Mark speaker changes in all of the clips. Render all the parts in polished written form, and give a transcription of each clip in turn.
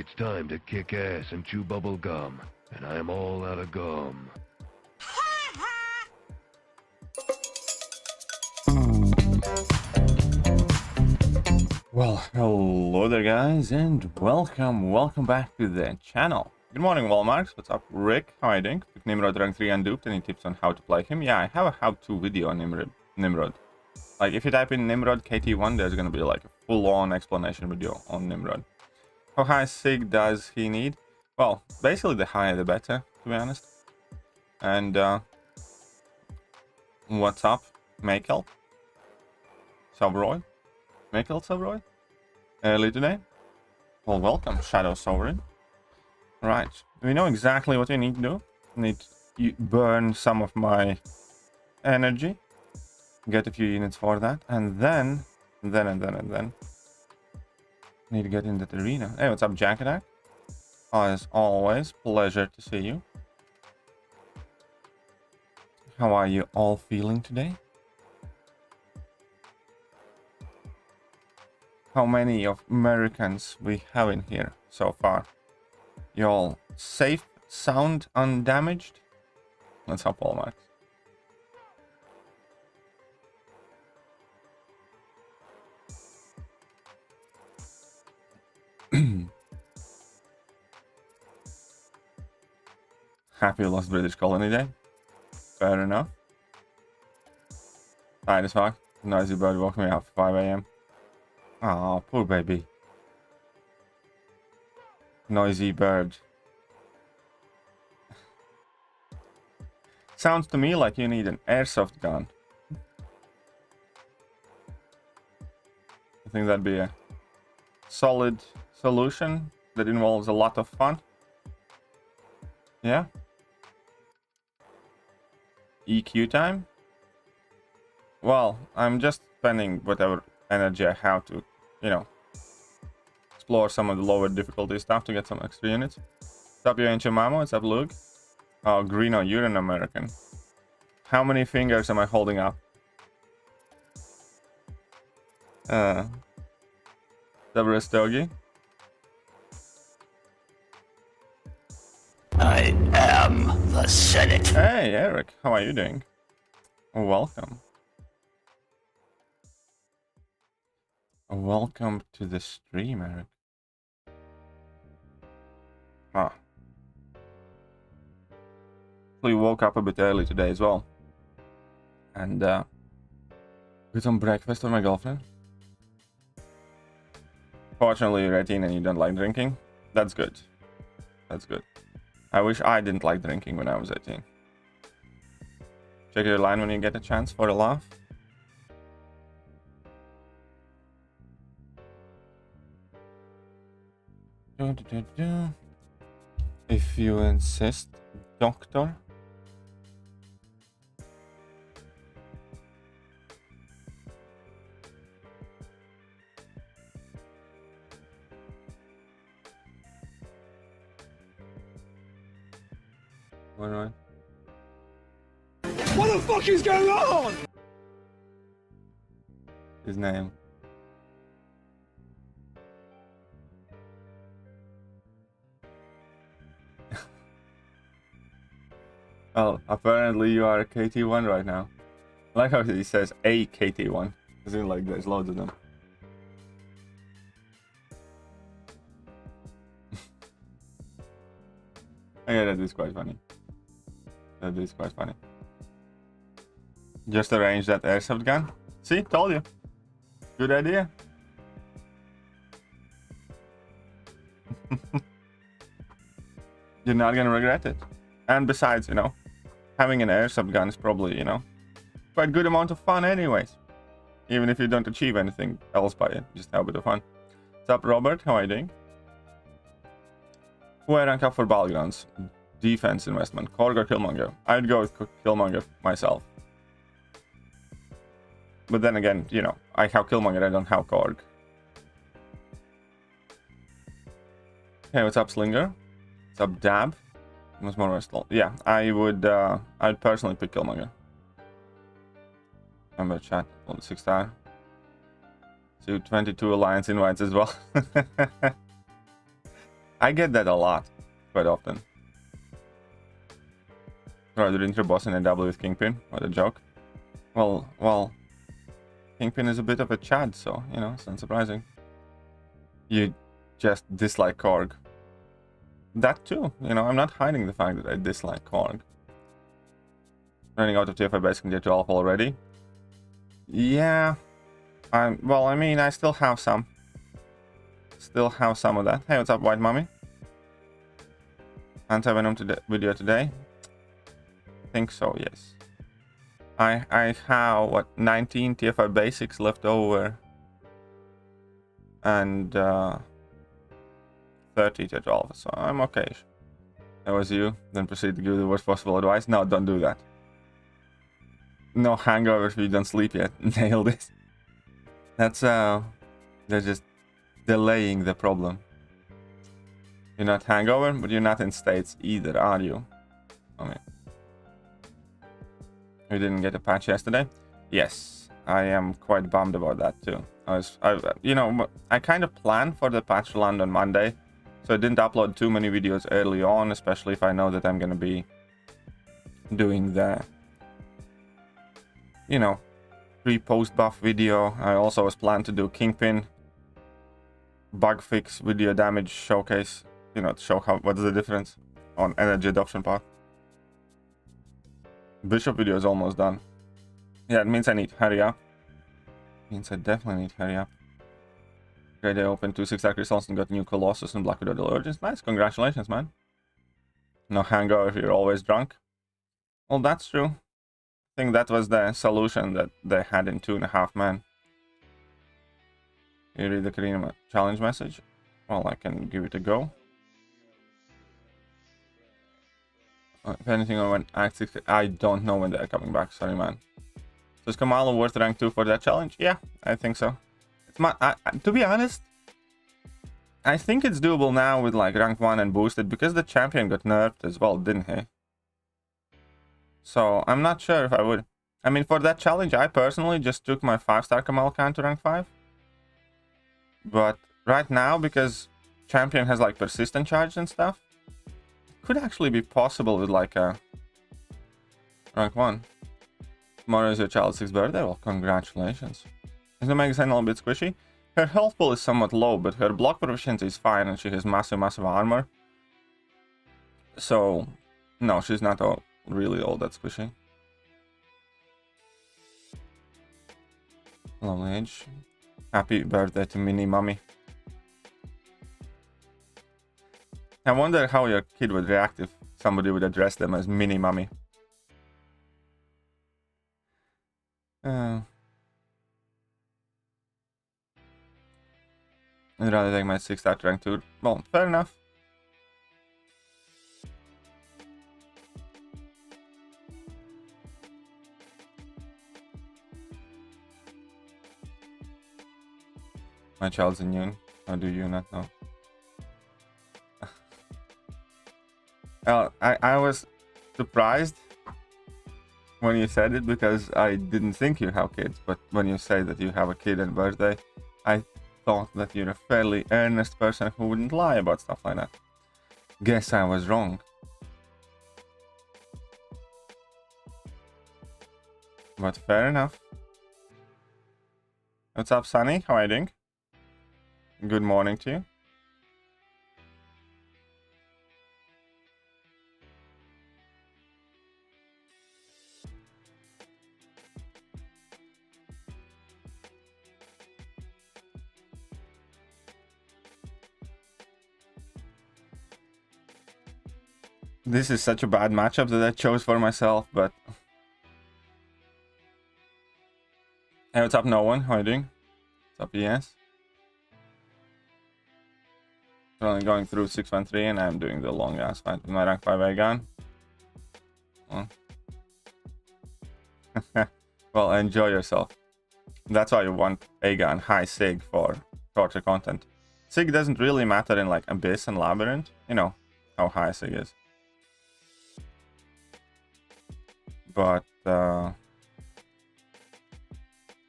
Speaker 1: It's time to kick ass and chew bubble gum, and I am all out of gum.
Speaker 2: Well, hello there guys, and welcome back to the channel. Good morning Walmarks, what's up Rick, how are you doing? Pick Nimrod rank 3 unduped, any tips on how to play him? Yeah, I have a how-to video on Nimrod. Like, if you type in Nimrod KT1, there's gonna be like a full-on explanation video on Nimrod. How high sig does he need? Well, basically the higher the better, to be honest. And, what's up, Makel? Subroy? Makel Subroy? Early today? Well, welcome, Shadow Sovereign. Right, we know exactly what we need to do. Need to burn some of my energy. Get a few units for that. And then need to get in that arena. Hey, what's up, Jack Attack? As always, pleasure to see you. How are you all feeling today? How many of Americans we have in here so far? You all safe, sound, undamaged? Let's hope all Max. Happy lost British colony day. Fair enough. Alright, as fuck. Noisy bird woke me up at 5 AM. Oh, poor baby. Noisy bird. Sounds to me like you need an airsoft gun. I think that'd be a solid solution that involves a lot of fun. Yeah. EQ time? Well, I'm just spending whatever energy I have to, you know, explore some of the lower difficulty stuff to get some extra units. What's up, you ancient mama? What's up, Luke? Oh, Greeno, you're an American. How many fingers am I holding up? Doggy.
Speaker 3: I am the Senate.
Speaker 2: Hey, Eric, how are you doing? Welcome. Welcome to the stream, Eric. Huh. We woke up a bit early today as well. And, got some breakfast with my girlfriend. Fortunately, you're 18 and you don't like drinking. That's good. That's good. I wish I didn't like drinking when I was 18. Check your line when you get a chance for a laugh. If you insist, doctor. What
Speaker 4: the fuck is going on?
Speaker 2: His name. Well, apparently you are a KT1 right now. I like how he says a KT1. As in, like, there's loads of them. Yeah, that is quite funny. That is quite funny. Just arrange that airsoft gun. See, told you. Good idea. You're not gonna regret it. And besides, you know, having an airsoft gun is probably, you know, quite a good amount of fun anyways. Even if you don't achieve anything else by it, just have a bit of fun. What's up, Robert? How are you doing? Who I rank up for battlegrounds? Defense investment. Korg or Killmonger? I'd go with Killmonger myself. But then again, you know, I have Killmonger, I don't have Korg. Hey, what's up, Slinger? What's up, Dab? What's more versatile? Yeah, I'd personally pick Killmonger. Remember chat on the 6-star. So 22 alliance invites as well. I get that a lot, quite often. Right, the intro boss in a double with Kingpin. What a joke. Well, Kingpin is a bit of a Chad, so, you know, it's not surprising. You just dislike Korg. That too, you know, I'm not hiding the fact that I dislike Korg. Running out of TFI basic in tier 12 already. Yeah. Well, I mean, I still have some. Still have some of that. Hey, what's up, White Mommy? Anti-Venom video today? Think so, yes. I have, what, 19 TFI basics left over. And, 30 tier 12, so I'm okay. That was you. Then proceed to give the worst possible advice. No, don't do that. No hangover if you don't sleep yet. Nailed it. That's they're just delaying the problem. You're not hangover, but you're not in states either, are you? I mean, you didn't get a patch yesterday? Yes, I am quite bummed about that too. You know, I kind of planned for the patch to land on Monday, so I didn't upload too many videos early on, especially if I know that I'm gonna be doing the, you know, pre-post buff video. I also was planned to do Kingpin bug fix video damage showcase, you know, to show what's the difference on energy adoption path. Bishop video is almost done. Yeah, it means I need hurry up. Means I definitely need hurry up. Great, I opened 2 6-star crystals and got new Colossus and Black Widow Origins. Nice, congratulations, man. No hangover if you're always drunk. Well, that's true. I think that was the solution that they had in 2.5 Men. You read the Karina challenge message? Well, I can give it a go. If anything, I went Act 6. I don't know when they're coming back. Sorry, man. So is Kamala worth rank 2 for that challenge? Yeah, I think so. It's to be honest, I think it's doable now with like rank 1 and boosted because the champion got nerfed as well, didn't he? So I'm not sure if I would. I mean, for that challenge, I personally just took my 5-star Kamal Khan to rank 5. But right now, because champion has like persistent charge and stuff, it could actually be possible with like a rank 1. Tomorrow is your child's 6th birthday. Well, congratulations. Is the magazine a little bit squishy? Her health pool is somewhat low, but her block proficiency is fine and she has massive armor. So, no, she's not really all that squishy. Lovely age. Happy birthday to Mini Mommy. I wonder how your kid would react if somebody would address them as Mini Mommy. I'd rather take my 6-star rank 2. Well, fair enough. My child's immune. How do you not know? Well, I was surprised when you said it because I didn't think you have kids, but when you say that you have a kid and birthday, I thought that you're a fairly earnest person who wouldn't lie about stuff like that. Guess I was wrong. But fair enough. What's up, Sunny? How are you doing? Good morning to you. This is such a bad matchup that I chose for myself, but... Hey, what's up, no one? How are you doing? What's up, ES? I'm only going through 613 and I'm doing the long ass fight with my rank 5 Aegon. Well, enjoy yourself. That's why you want Aegon high Sig for torture content. Sig doesn't really matter in like Abyss and Labyrinth. You know how high Sig is. But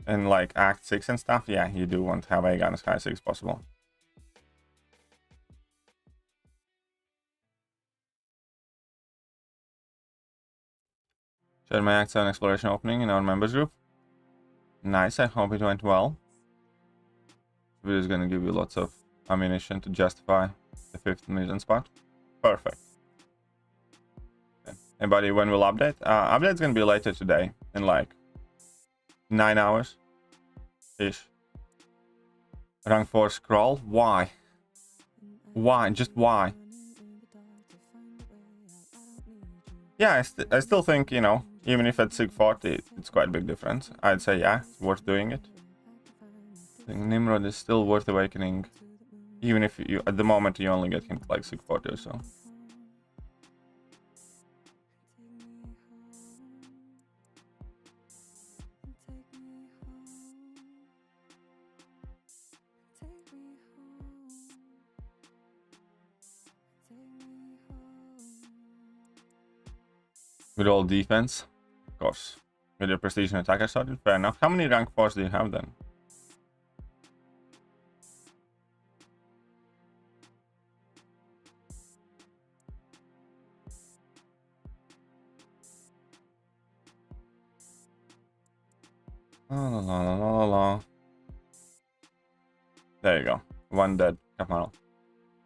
Speaker 2: in like Act 6 and stuff, yeah, you do want to have Aegon as high Sig as possible. Shared my Act 7 exploration opening in our members group. Nice, I hope it went well. Video is gonna give you lots of ammunition to justify the 5th mission spot. Perfect. Okay. Anybody, when will update? Update's gonna be later today in like 9 hours ish. Rank 4 scroll. Why? Why? Just why? Yeah, I still think, you know, even if at SIG 40, it's quite a big difference. I'd say, yeah, it's worth doing it. I think Nimrod is still worth awakening, even if you, at the moment, you only get him to like SIG 40 or so. With all defense, of course. With your prestige and attacker started, fair enough. How many rank 4s do you have then? La la la la la la. There you go. One dead. Kamaro.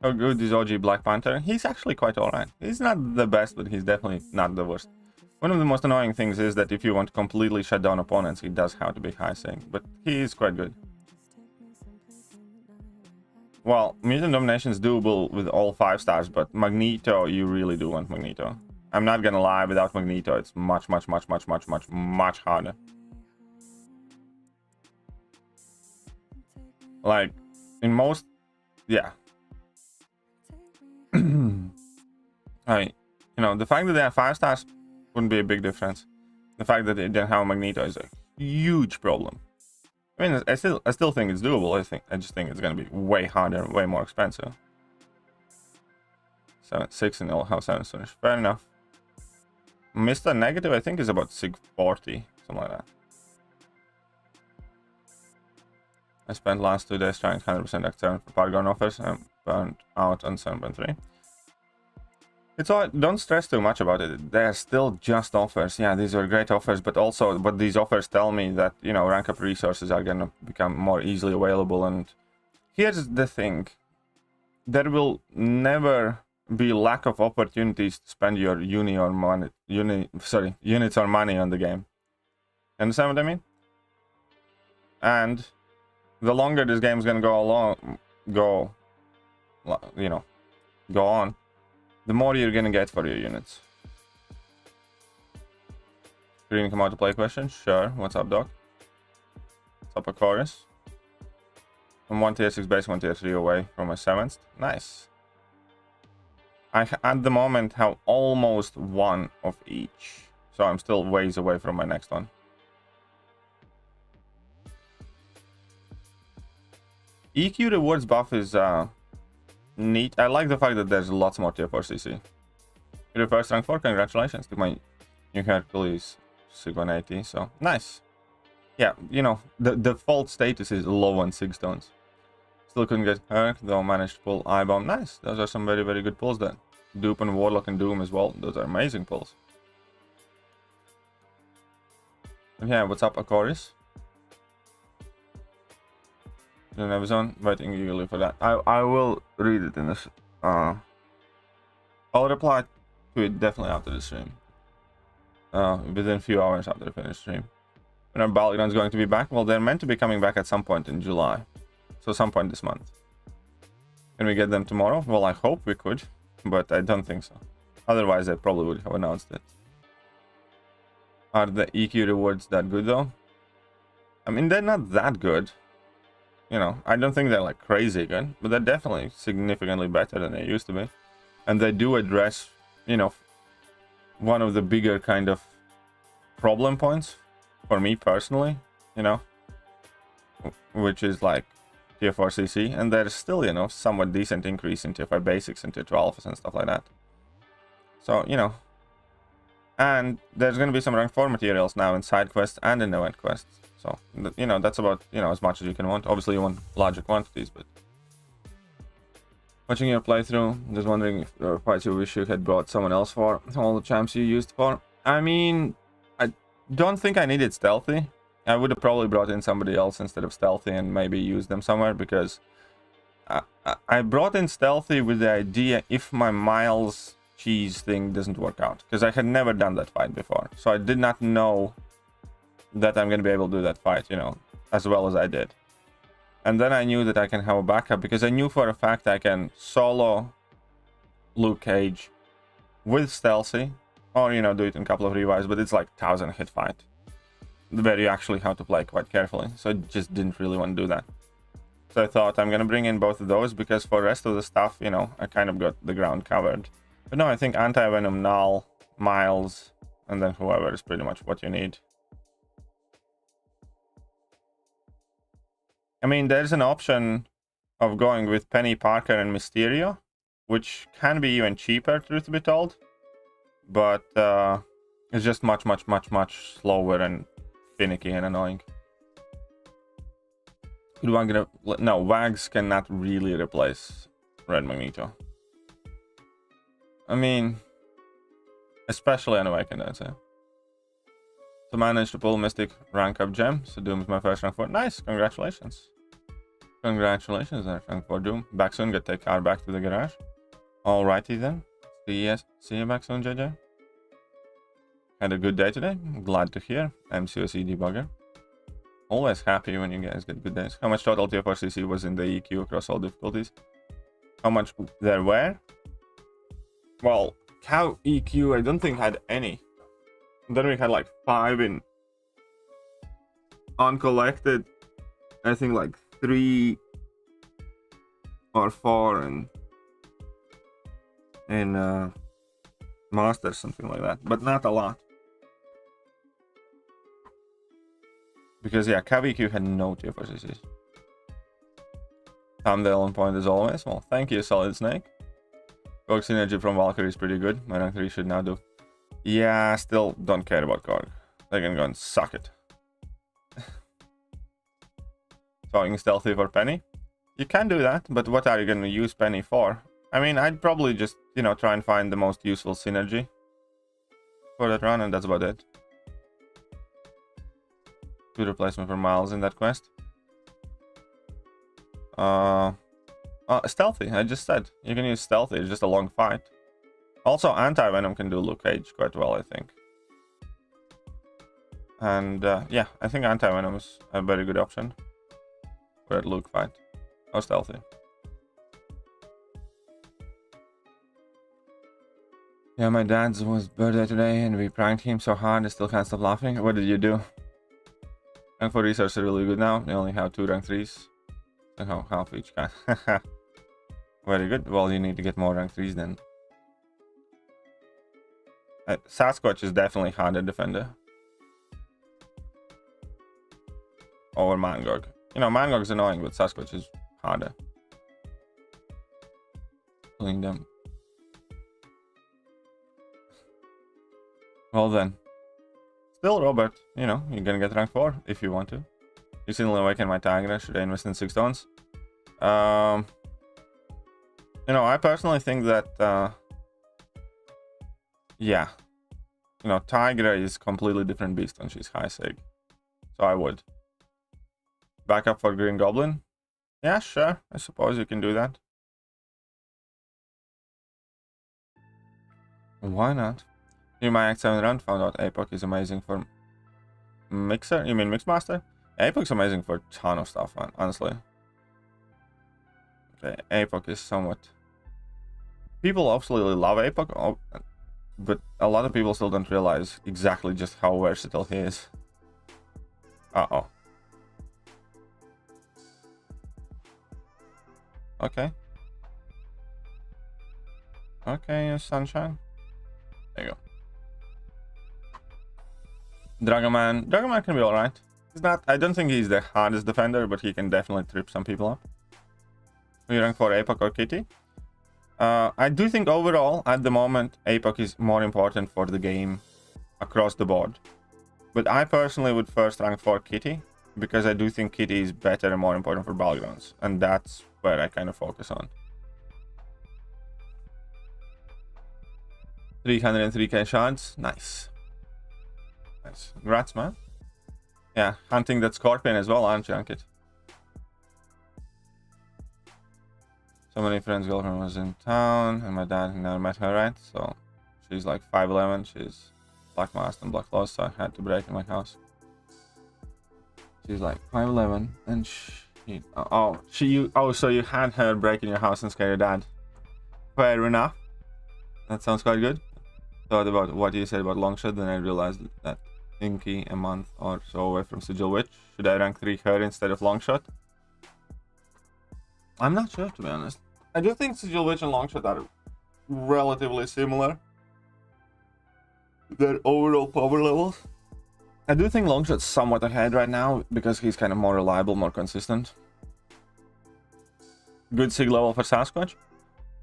Speaker 2: How good is OG Black Panther? He's actually quite alright. He's not the best, but he's definitely not the worst. One of the most annoying things is that if you want to completely shut down opponents, he does have to be high sync, but he is quite good. Well, Mutant Domination is doable with all 5 stars, but Magneto, you really do want Magneto. I'm not gonna lie, without Magneto, it's much harder. Like, in most... yeah. You know, the fact that they have 5 stars wouldn't be a big difference. The fact that they didn't have Magneto is a huge problem. I mean, I still think it's doable. I just think it's gonna be way harder, way more expensive. 6 and all have 7 finish. Fair enough. Mr. Negative, I think, is about 640, something like that. I spent last 2 days trying 100% Act 7 for Paragon offers and burned out on 7.3. It's all, don't stress too much about it. They're still just offers. Yeah, these are great offers, but these offers tell me that, you know, rank up resources are gonna become more easily available. And here's the thing: there will never be lack of opportunities to spend your units or money on the game. Understand what I mean? And the longer this game's gonna go on, the more you're gonna get for your units. Green come out to play question? Sure. What's up, Doc? What's up, Aquarius? I'm 1 tier 6 base, 1 tier 3 away from my 7th. Nice. I at the moment have almost 1 of each, so I'm still ways away from my next one. EQ rewards buff is neat. I like the fact that there's lots more tier 4 CC. You're first rank 4, congratulations to my new Hercules SIG 180, so nice. Yeah, you know, the default status is low on 6 stones. Still couldn't get Herc, though managed to pull I-Bomb. Nice, those are some very, very good pulls then. Dupe and Warlock and Doom as well, those are amazing pulls. And yeah, what's up, Aquarius? Me On Evizone, waiting eagerly for that. I will read it in this. I'll reply to it definitely after the stream. Within a few hours after I finish the stream. When are Battlegrounds going to be back? Well, they're meant to be coming back at some point in July. So some point this month. Can we get them tomorrow? Well, I hope we could, but I don't think so. Otherwise, I probably would have announced it. Are the EQ rewards that good though? I mean, they're not that good. You know, I don't think they're like crazy good, but they're definitely significantly better than they used to be. And they do address, you know, one of the bigger kind of problem points for me personally, you know, which is like tier 4 CC, and there's still, you know, somewhat decent increase in tier 5 basics and tier 2 alphas and stuff like that. So, you know, and there's going to be some rank 4 materials now in side quests and in event quests. So, you know, that's about, you know, as much as you can want. Obviously, you want larger quantities, but... Watching your playthrough, just wondering if there are fights you wish you had brought someone else for, all the champs you used for. I mean, don't think I needed stealthy. I would have probably brought in somebody else instead of stealthy and maybe used them somewhere, because I brought in stealthy with the idea if my Miles cheese thing doesn't work out, because I had never done that fight before, so I did not know that I'm going to be able to do that fight, you know, as well as I did. And then I knew that I can have a backup, because I knew for a fact I can solo Luke Cage with stealthy, or, you know, do it in a couple of revives, but it's like 1000 hit fight where you actually have to play quite carefully, so I just didn't really want to do that. So I thought I'm gonna bring in both of those, because for the rest of the stuff, you know, I kind of got the ground covered. But no, I think anti-venom, null, Miles, and then whoever is pretty much what you need. I mean, there's an option of going with Penny, Parker, and Mysterio, which can be even cheaper, truth be told. But it's just much slower and finicky and annoying. No, Wags cannot really replace Red Magneto. I mean, especially on Awakened, I'd say. So managed to pull Mystic rank up gem. So Doom is my first rank 4. Nice, congratulations. Congratulations, rank 4 Doom. Back soon, get take car back to the garage. Alrighty then. See you back soon, JJ. Had a good day today. Glad to hear. MCOC debugger. Always happy when you guys get good days. How much total TF4 CC was in the EQ across all difficulties? How much there were? Well, cow EQ I don't think had any. Then we had like 5 in uncollected. I think like 3 or 4 in Masters, something like that. But not a lot. Because, yeah, KVQ had no tier for CCs. Thumbnail on point as always. Well, thank you, Solid Snake. Korg synergy from Valkyrie is pretty good. My rank 3 should now do. Yeah, still don't care about Korg. They can go and suck it. Talking stealthy for Penny. You can do that, but what are you going to use Penny for? I mean, I'd probably just, you know, try and find the most useful synergy for that run, and that's about it. Good replacement for Miles in that quest. Stealthy, I just said. You can use stealthy, it's just a long fight. Also, anti-venom can do Luke Cage quite well, I think. And yeah, I think anti-venom is a very good option for that Luke fight. Or stealthy. Yeah, my dad's was birthday today and we pranked him so hard I still can't stop laughing. What did you do? Rank 4 research are really good now. They only have 2 rank 3s. So half each can. Very good. Well, you need to get more rank 3s then. Sasquatch is definitely harder defender. Over Mangog. You know, Mangog's annoying, but Sasquatch is harder. Killing them. Well then. Still, Robert, you know, you're gonna get rank 4 if you want to. Recently awakened my Tigra. Should I invest in 6 stones? You know, I personally think that, yeah. You know, Tigra is completely different beast when she's high sig. So I would. Backup for Green Goblin? Yeah, sure. I suppose you can do that. Why not? In my Act 7 run, found out APOC is amazing for Mixer? You mean Mixmaster? APOC's amazing for a ton of stuff, honestly. Okay, APOC is somewhat... People absolutely love APOC, but a lot of people still don't realize exactly just how versatile he is. Uh-oh. Okay. Okay, Sunshine. There you go. Dragoman can be alright. He's not, I don't think he's the hardest defender, but he can definitely trip some people up. We rank for APOC or Kitty. I do think overall, at the moment, APOC is more important for the game across the board. But I personally would first rank for Kitty, because I do think Kitty is better and more important for Battlegrounds. And that's where I kind of focus on. 303k shards, nice. Nice. Congrats, man. Yeah, hunting that scorpion as well, aren't you, Ankit? So many friends' girlfriend was in town, and my dad never met her, right? So she's like 5'11", she's black mask and black clothes, so I had to break in my house. She's like 5'11", and so you had her break in your house and scare your dad. Fair enough. That sounds quite good. Thought about what you said about Longshot, then I realized that Inky a month or so away from Sigil Witch. Should I rank 3 her instead of Longshot? I'm not sure, to be honest. I do think Sigil Witch and Longshot are relatively similar. Their overall power levels. I do think Longshot's somewhat ahead right now because he's kind of more reliable, more consistent. Good Sig level for Sasquatch.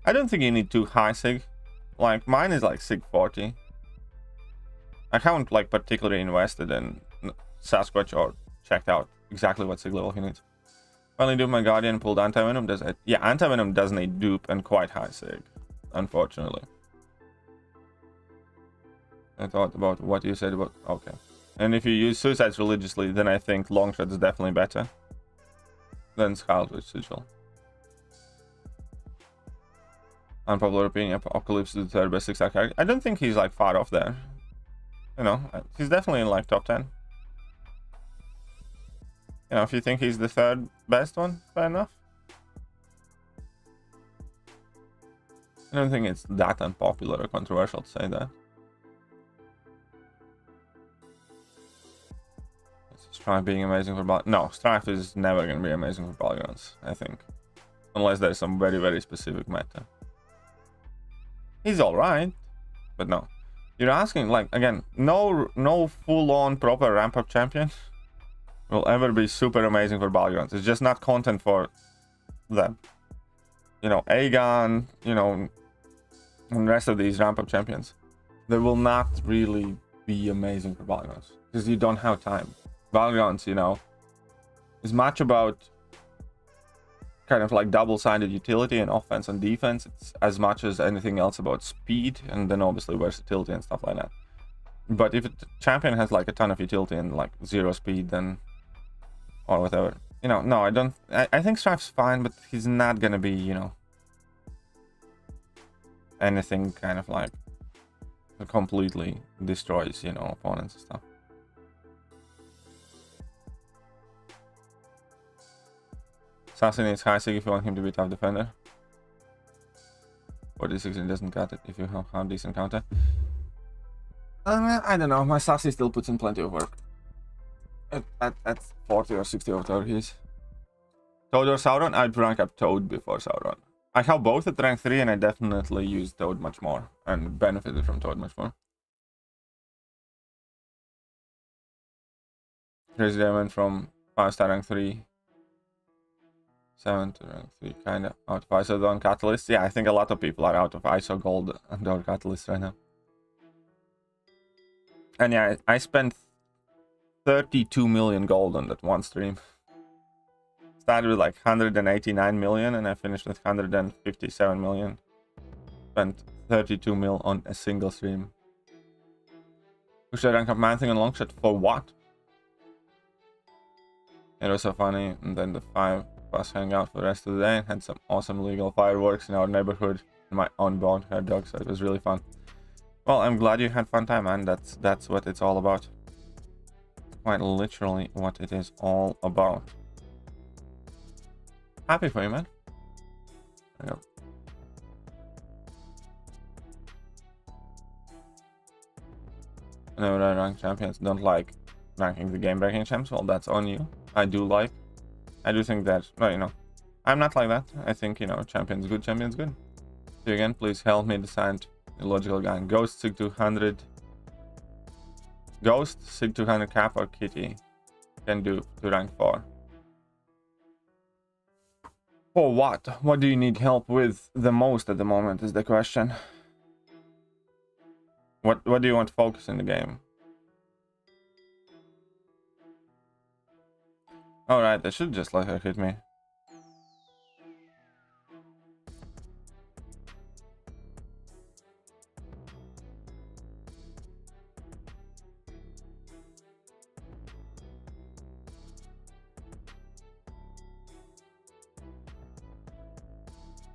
Speaker 2: I don't think you need too high Sig. Like, mine is like Sig 40. I haven't like particularly invested in Sasquatch or checked out exactly what Sig level he needs. Finally duped my Guardian, pulled Anti-Venom. Does it? Yeah, Anti-Venom does need dupe and quite high Sig, unfortunately. I thought about what you said about... Okay. And if you use Suicides religiously, then I think Longshot is definitely better than Scout with Sigil. Unpopular opinion, Apocalypse is the third best 6-star character. I don't think he's like far off there. You know, he's definitely in like top 10. You know, if you think he's the third best one, fair enough. I don't think it's that unpopular or controversial to say that. Let's try being amazing for Battlegrounds. No, Strife is never going to be amazing for Battlegrounds, I think. Unless there's some very, very specific meta. He's alright, but no. You're asking, like, again, no full-on proper ramp-up champion will ever be super amazing for Battlegrounds. It's just not content for them. You know, Aegon, you know, and the rest of these ramp-up champions. They will not really be amazing for Battlegrounds. Because you don't have time. Battlegrounds, you know, is much about kind of like double-sided utility and offense and defense. It's as much as anything else about speed and then obviously versatility and stuff like that. But if a champion has like a ton of utility and like 0 speed, then or whatever, you know, no, I think Strife's fine, but he's not gonna be, you know, anything kind of like that completely destroys, you know, opponents and stuff. Sassy needs high Sig if you want him to be tough defender. 46 and doesn't cut it if you have decent counter. I don't know, my Sassy still puts in plenty of work. At 40 or 60 of Toad he is. Toad or Sauron? I'd rank up Toad before Sauron. I have both at rank 3 and I definitely use Toad much more and benefited from Toad much more. Crazy Diamond from 5-star rank 3. 7 to rank 3, kinda out of ISO on Catalyst. Yeah, I think a lot of people are out of ISO Gold and or Catalyst right now. And yeah, I spent 32 million gold on that one stream. Started with like 189 million and I finished with 157 million. Spent 32 mil on a single stream. Who should I rank up Man-Thing and Longshot for what? It was so funny, and then the 5 of us hang out for the rest of the day and had some awesome legal fireworks in our neighborhood in my own bonehead dog, so it was really fun. Well, I'm glad you had fun time, man. That's what it's all about. Quite literally what it is all about. Happy for you, man. There you go. No, ranked champions don't like ranking the game-breaking champs. Well, that's on you. I do think that, well, you know, I'm not like that. I think, you know, champions good. See you again. Please help me decide the logical guy. Ghost, Sig 200. Ghost, Sig 200 cap or Kitty can do to rank 4. For what? What do you need help with the most at the moment is the question. What do you want to focus in the game? Alright, I should just let her hit me.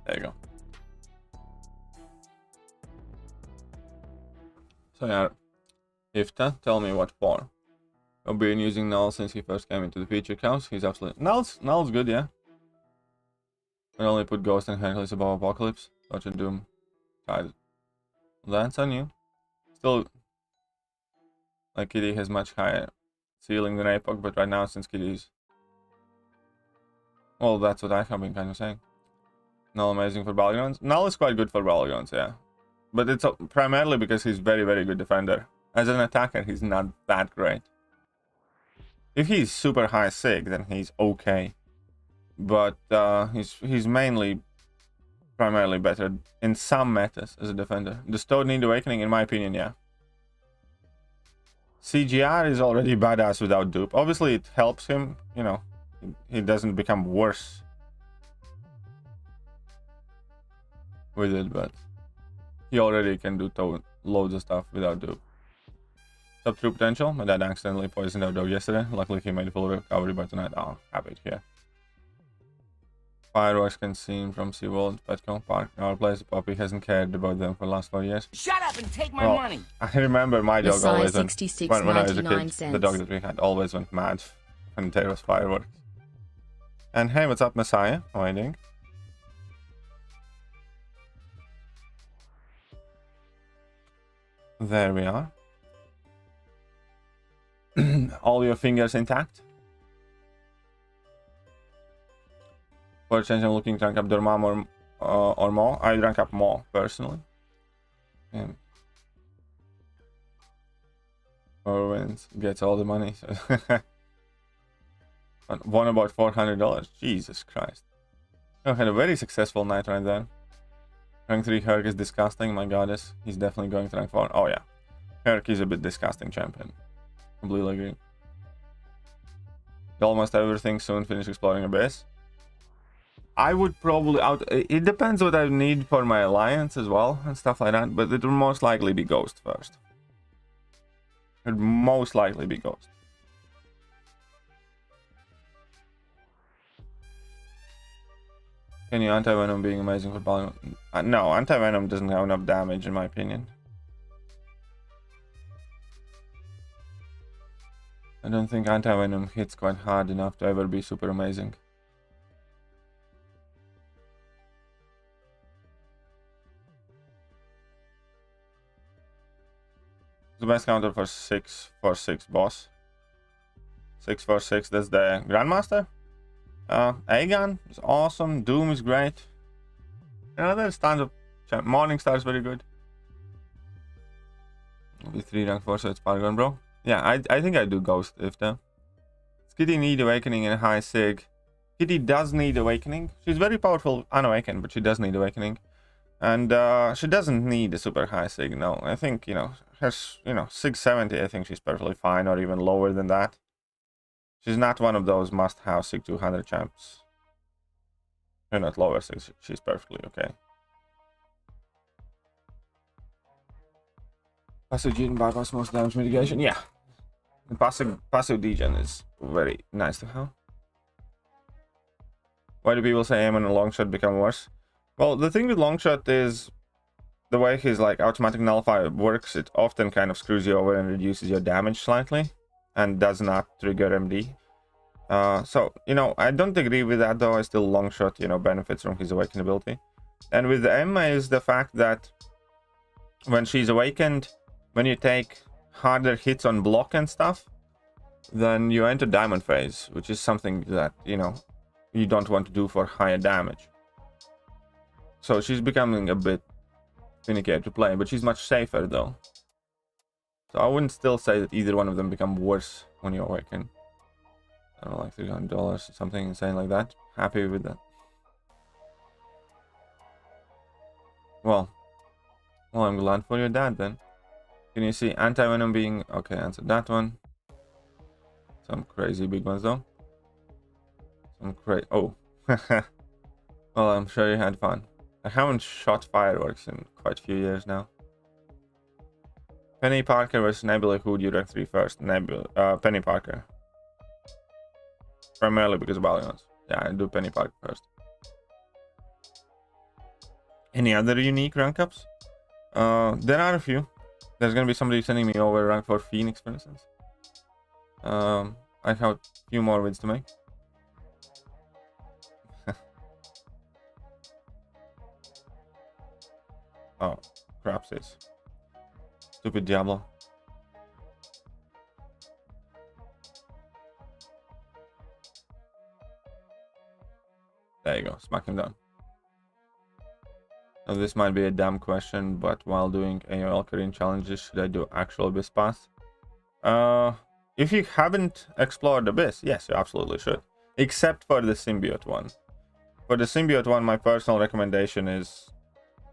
Speaker 2: There you go. So yeah, Ifta, tell me what for. I've been using Null since he first came into the feature counts. He's absolutely... Null's good, yeah. I only put Ghost and Hercules above Apocalypse. Dodge and Doom. Tied. That's on you. Still... Like, Kitty has much higher ceiling than APOC, but right now, since Kitty's... Well, that's what I have been kind of saying. Null amazing for Balagons. Null is quite good for Balagons, yeah. But it's primarily because he's very, very good defender. As an attacker, he's not that great. If he's super high sig, then he's okay. But he's mainly primarily better in some metas as a defender. Does Toad need awakening? In my opinion, yeah. CGR is already badass without dupe. Obviously, it helps him, you know. He doesn't become worse with it, but he already can do loads of stuff without dupe. Sub true potential. My dad accidentally poisoned our dog yesterday. Luckily, he made a full recovery by tonight. Oh, happy to hear. Fireworks can seen from SeaWorld, Petco Park. Our place, Poppy hasn't cared about them for the last 4 years.
Speaker 3: Shut up and take my money.
Speaker 2: I remember my dog always went, when I was a kid,
Speaker 5: cents.
Speaker 2: the dog that we had always went mad when there was fireworks. And hey, what's up, Messiah? How are you doing? There we are. All your fingers intact. For change, I'm looking to rank up Dormammu or more. I rank up more personally. Or wins, gets all the money. So won about $400. Jesus Christ. I had a very successful night right there. Rank 3 Herc is disgusting. My goddess, he's definitely going to rank 4. Oh yeah, Herc is a bit disgusting champion. Completely agree. Almost everything soon finish exploring Abyss. I would probably it depends what I need for my alliance as well and stuff like that, but it will most likely be Ghost first. It would most likely be Ghost. Can you anti-venom being amazing for Balagnon? No, anti-venom doesn't have enough damage in my opinion. I don't think anti-venom hits quite hard enough to ever be super amazing. The best counter for 646 boss. 646, that's the Grandmaster. Aegon is awesome. Doom is great. You know, there's tons of Morningstar is very good. It'll be 3 rank 4, so it's Paragon, bro. Yeah, I think I do Ghost if the Kitty need awakening in high sig. Kitty does need awakening. She's very powerful unawakened, but she does need awakening. And she doesn't need a super high sig, no. I think, you know, her 670, I think she's perfectly fine, or even lower than that. She's not one of those must-have sig 200 champs. You're not lower sig, she's perfectly okay. Passive degen bypass most damage mitigation, yeah. And passive degen is very nice to have. Why do people say aim and a long shot become worse? Well, the thing with long shot is the way his like automatic nullifier works. It often kind of screws you over and reduces your damage slightly, and does not trigger MD. So you know, I don't agree with that though. I still long shot, you know, benefits from his awakened ability. And with Emma is the fact that when she's awakened, when you take harder hits on block and stuff, then you enter diamond phase, which is something that, you know, you don't want to do for higher damage. So she's becoming a bit finicky to play, but she's much safer though. So I wouldn't still say that either one of them become worse when you awaken. I don't know, like $300 or something insane like that. Happy with that. Well, I'm glad for your dad then. Can you see anti-venom being... Okay, answer that one. Some crazy big ones though. Some crazy... Oh. Well, I'm sure you had fun. I haven't shot fireworks in quite a few years now. Penny Parker versus Nebula. Who would you rank 3 first? Penny Parker. Primarily because of Balagons. Yeah, I do Penny Parker first. Any other unique rank ups? There are a few. There's gonna be somebody sending me over rank for Phoenix, for instance. I have a few more vids to make. Oh, crap, sis. Stupid Diablo. There you go, smack him down. Now this might be a dumb question, but while doing AOL Korean challenges, should I do actual Abyss pass? If you haven't explored Abyss, yes, you absolutely should. Except for the Symbiote one. For the Symbiote one, my personal recommendation is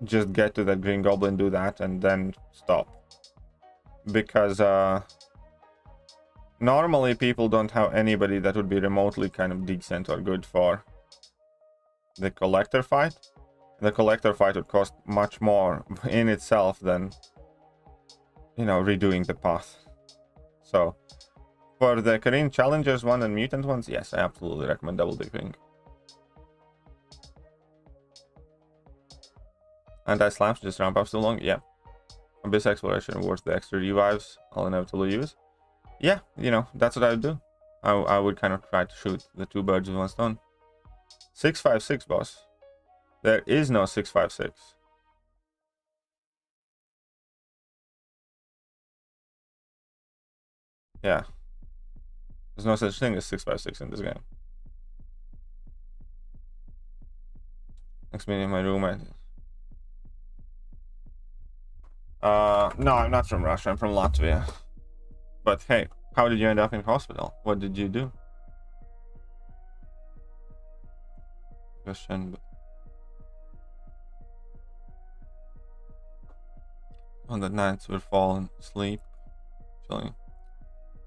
Speaker 2: just get to that Green Goblin, do that, and then stop. Because normally people don't have anybody that would be remotely kind of decent or good for the Collector fight. The Collector fight would cost much more in itself than, you know, redoing the path. So for the Korean Challengers one and Mutant ones, yes, I absolutely recommend double dipping. Anti-slaps just ramp up so long. Yeah. Abyss exploration worth the extra revives I'll inevitably use. Yeah, you know, that's what I would do. I would kind of try to shoot the two birds with one stone. 656, boss. There is no 656. Yeah. There's no such thing as 656 in this game. Next meeting in my roommate. No, I'm not from Russia. I'm from Latvia. But hey, how did you end up in hospital? What did you do? Question. On the nights we're falling asleep, chilling.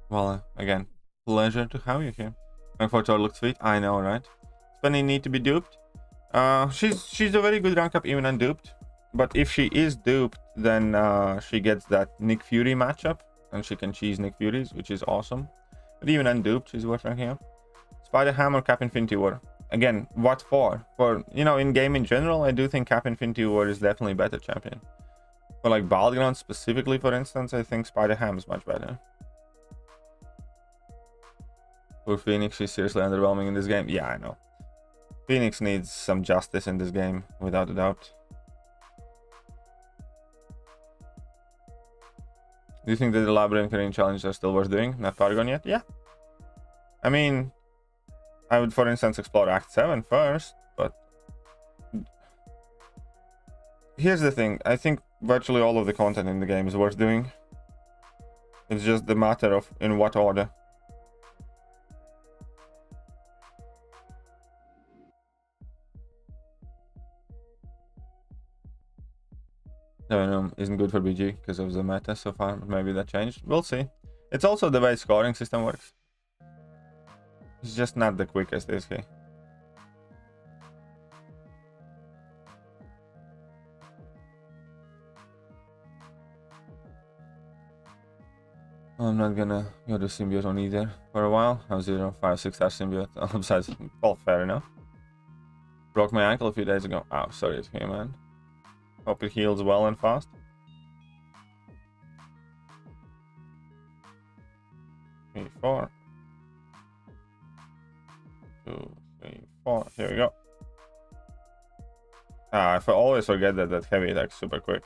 Speaker 2: Well, again, pleasure to have you here. My photo looks sweet. I know, right? Spenny need to be duped. She's a very good rank up even unduped. But if she is duped, then she gets that Nick Fury matchup, and she can cheese Nick Furies, which is awesome. But even unduped, she's worth ranking up. Spider Ham or Cap Infinity War? Again, what for? For, you know, in game in general, I do think Cap Infinity War is definitely better champion. For like Battleground specifically, for instance, I think Spider Ham is much better. For Phoenix, she's seriously underwhelming in this game. Yeah, I know. Phoenix needs some justice in this game, without a doubt. Do you think that the Labyrinth Korean challenges are still worth doing? Not Paragon yet? Yeah. I mean, I would, for instance, explore Act 7 first, but here's the thing. I think virtually all of the content in the game is worth doing. It's just the matter of in what order. No, isn't good for BG because of the meta so far, but maybe that changed. We'll see. It's also the way scoring system works. It's just not the quickest, is he? I'm not gonna go to Symbiote on either for a while. I was 0.56 Symbiote. Besides, all fair enough. Broke my ankle a few days ago. Oh, sorry, it's here, man. Hope it heals well and fast. Three, 4. 2, 3, 4. Here we go. I always forget that heavy attacks super quick.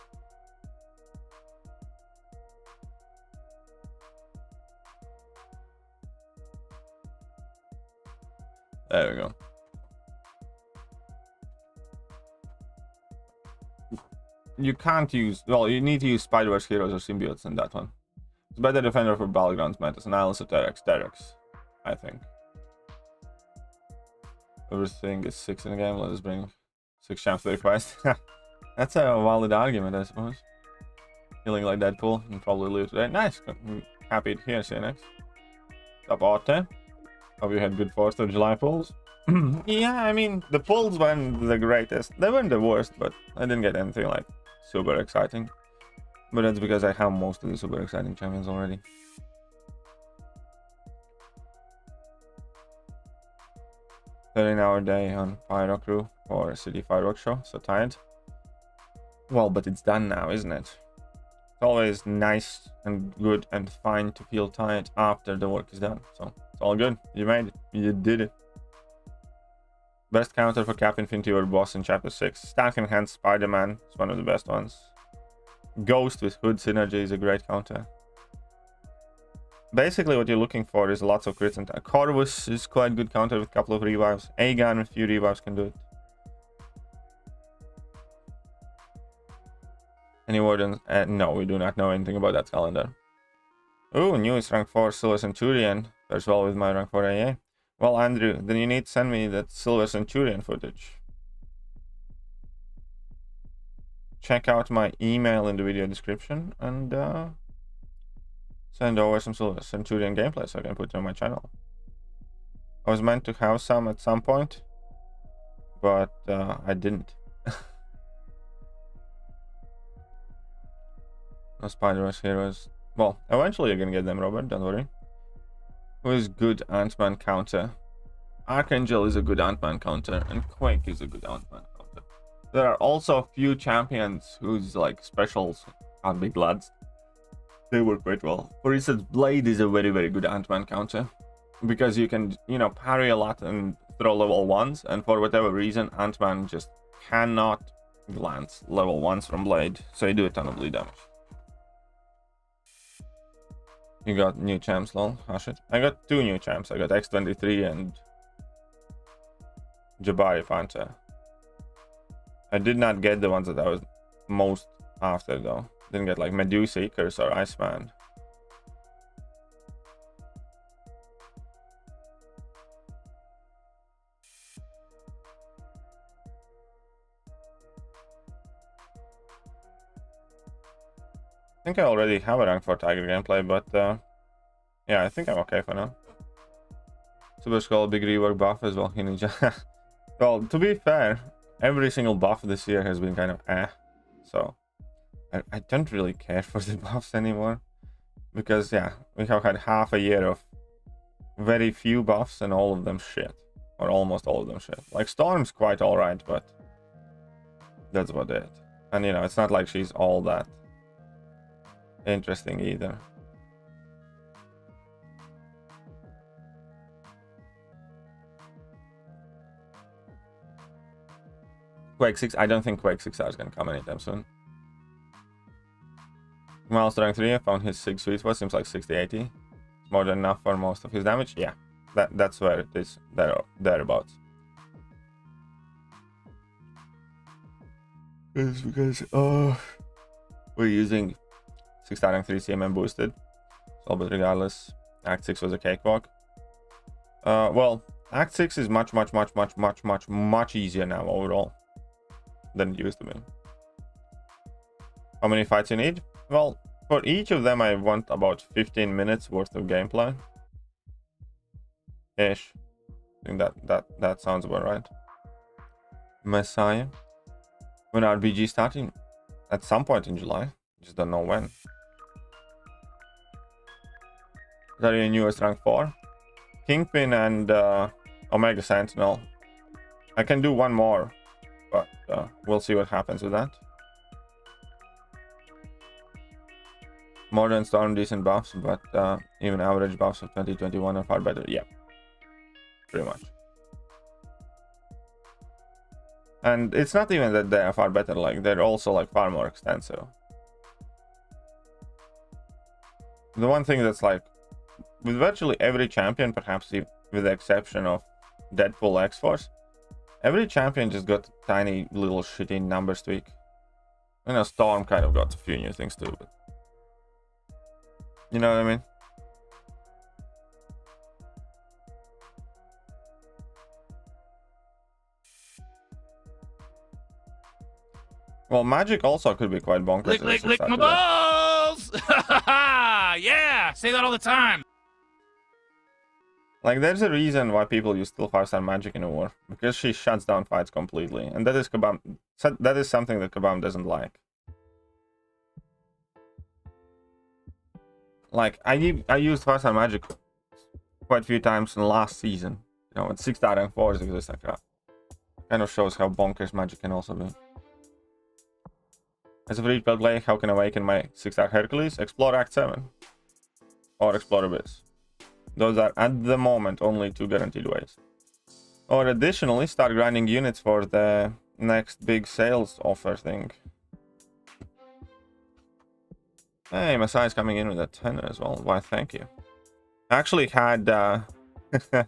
Speaker 2: There we go. You can't use, well, you need to use Spider-Verse heroes or symbiotes in that one. It's better defender for Battlegrounds metas, Annihilus or Terex, I think. Everything is 6 in the game, let us bring 6 champs to the request. That's a valid argument, I suppose. Feeling like Deadpool and probably lose today. Nice, I'm happy to hear. See you next. Up Otte. Hope you had good 4th of July pulls. Yeah, I mean, the pulls weren't the greatest. They weren't the worst, but I didn't get anything like super exciting. But that's because I have most of the super exciting champions already. $13-hour day on Pyro Crew for a City Fireworks show, so tired. Well, but it's done now, isn't it? It's always nice and good and fine to feel tired after the work is done. So it's all good. You made it. You did it. Best counter for Cap Infinity or boss in Chapter 6. Stack in hand Spider-Man is one of the best ones. Ghost with Hood synergy is a great counter. Basically what you're looking for is lots of crits and Corvus is quite good counter with a couple of revives. Aegon with few revives can do it. Any word on... no, we do not know anything about that calendar. Ooh, newest rank 4 Silver Centurion. Pairs well with my rank 4 AA. Well, Andrew, then you need to send me that Silver Centurion footage. Check out my email in the video description and send over some Silver Centurion gameplay so I can put it on my channel. I was meant to have some at some point, but I didn't. No Spider-Verse heroes. Well, eventually you're gonna get them, Robert, don't worry. Who is good Ant-Man counter? Archangel is a good Ant-Man counter, and Quake is a good Ant-Man counter. There are also a few champions whose like specials are big lads. They work quite well. For instance, Blade is a very, very good Ant-Man counter. Because you can, you know, parry a lot and throw level 1s, and for whatever reason, Ant-Man just cannot glance level 1s from Blade, so you do a ton of bleed damage. You got new champs, lol. Hush it. I got 2 new champs. I got X23 and Jabari Fanta. I did not get the ones that I was most after though. Didn't get like Medusa, Icarus, or Iceman. I think I already have a rank 4 Tiger gameplay, but yeah, I think I'm okay for now. Super Skull, big rework buff as well, Ninja. Well, to be fair, every single buff this year has been kind of so I don't really care for the buffs anymore, because yeah, we have had half a year of very few buffs and all of them shit, or almost all of them shit. Like Storm's quite alright, but that's about it. And you know, it's not like she's all that interesting either. Quake 6, I don't think Quake 6R is gonna come anytime soon. Miles rank 3, I found his 6 sweet spot, seems like 60-80. It's more than enough for most of his damage. Yeah, that's where it is, thereabouts. It's because we're using 6-star rank 3 CMM boosted. So, but regardless, Act 6 was a cakewalk. Well, Act 6 is much easier now overall than it used to be. How many fights you need? Well, for each of them I want about 15 minutes worth of gameplay. Ish. I think that sounds about right. Messiah. When RBG starting? At some point in July. Just don't know when. Is that your newest rank 4? Kingpin and Omega Sentinel. I can do one more, but we'll see what happens with that. Modern Storm, decent buffs, but even average buffs of 2021 are far better. Yeah, pretty much. And it's not even that they are far better, like they're also like far more extensive. The one thing that's like, with virtually every champion, perhaps with the exception of Deadpool X-Force, every champion just got tiny little shitty numbers tweak. You know, Storm kind of got a few new things too, but you know what I mean? Well, Magic also could be quite bonkers.
Speaker 5: Lick my balls! Yeah, say that all the time.
Speaker 2: Like, there's a reason why people use still 5-star Magic in a war, because she shuts down fights completely, and that is Kabam. That is something that Kabam doesn't like. Like, I used 5-star Magic quite a few times in the last season. You know, when 6-star and 4s exist like that. Kind of shows how bonkers Magic can also be. As a free play, how can I awaken my 6-star Hercules? Explore Act 7 or Explore Abyss. Those are at the moment only 2 guaranteed ways. Or additionally, start grinding units for the next big sales offer thing. Hey, Masai's coming in with a 10 as well. Why, thank you. I actually had, you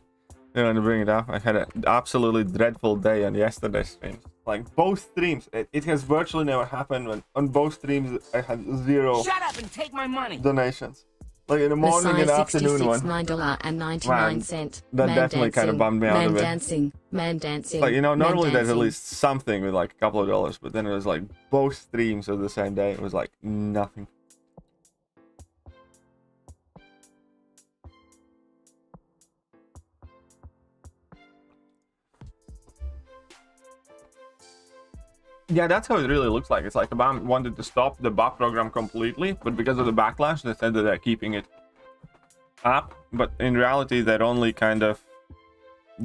Speaker 2: know, to bring it up, I had an absolutely dreadful day on yesterday's streams. Like, both streams, it has virtually never happened when on both streams I had 0
Speaker 3: Shut up and take my money.
Speaker 2: donations. Like in the morning and afternoon one.
Speaker 6: $9.99.
Speaker 2: That definitely kind of bummed me out a bit.
Speaker 6: Man dancing.
Speaker 2: Like, you know, normally there's at least something with like a couple of dollars, but then it was like both streams of the same day. It was like nothing. Yeah, that's how it really looks like. It's like Obama wanted to stop the buff program completely, but because of the backlash, they said that they're keeping it up. But in reality, they're only kind of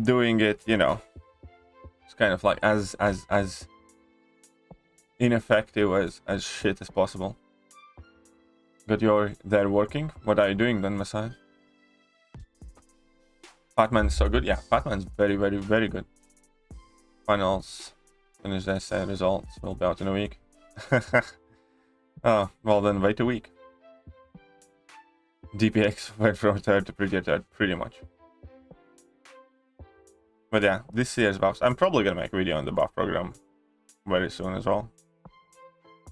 Speaker 2: doing it, you know, it's kind of like as ineffective as shit as possible. But you're there working. What are you doing then, Messiah? Fatman's so good. Yeah, Fatman's very, very, very good. Finals. Finish their set results. Will be out in a week. Oh, well then wait a week. DPX went from 3rd to pretty third, pretty much. But yeah, this year's buffs. I'm probably gonna make a video on the buff program very soon as well.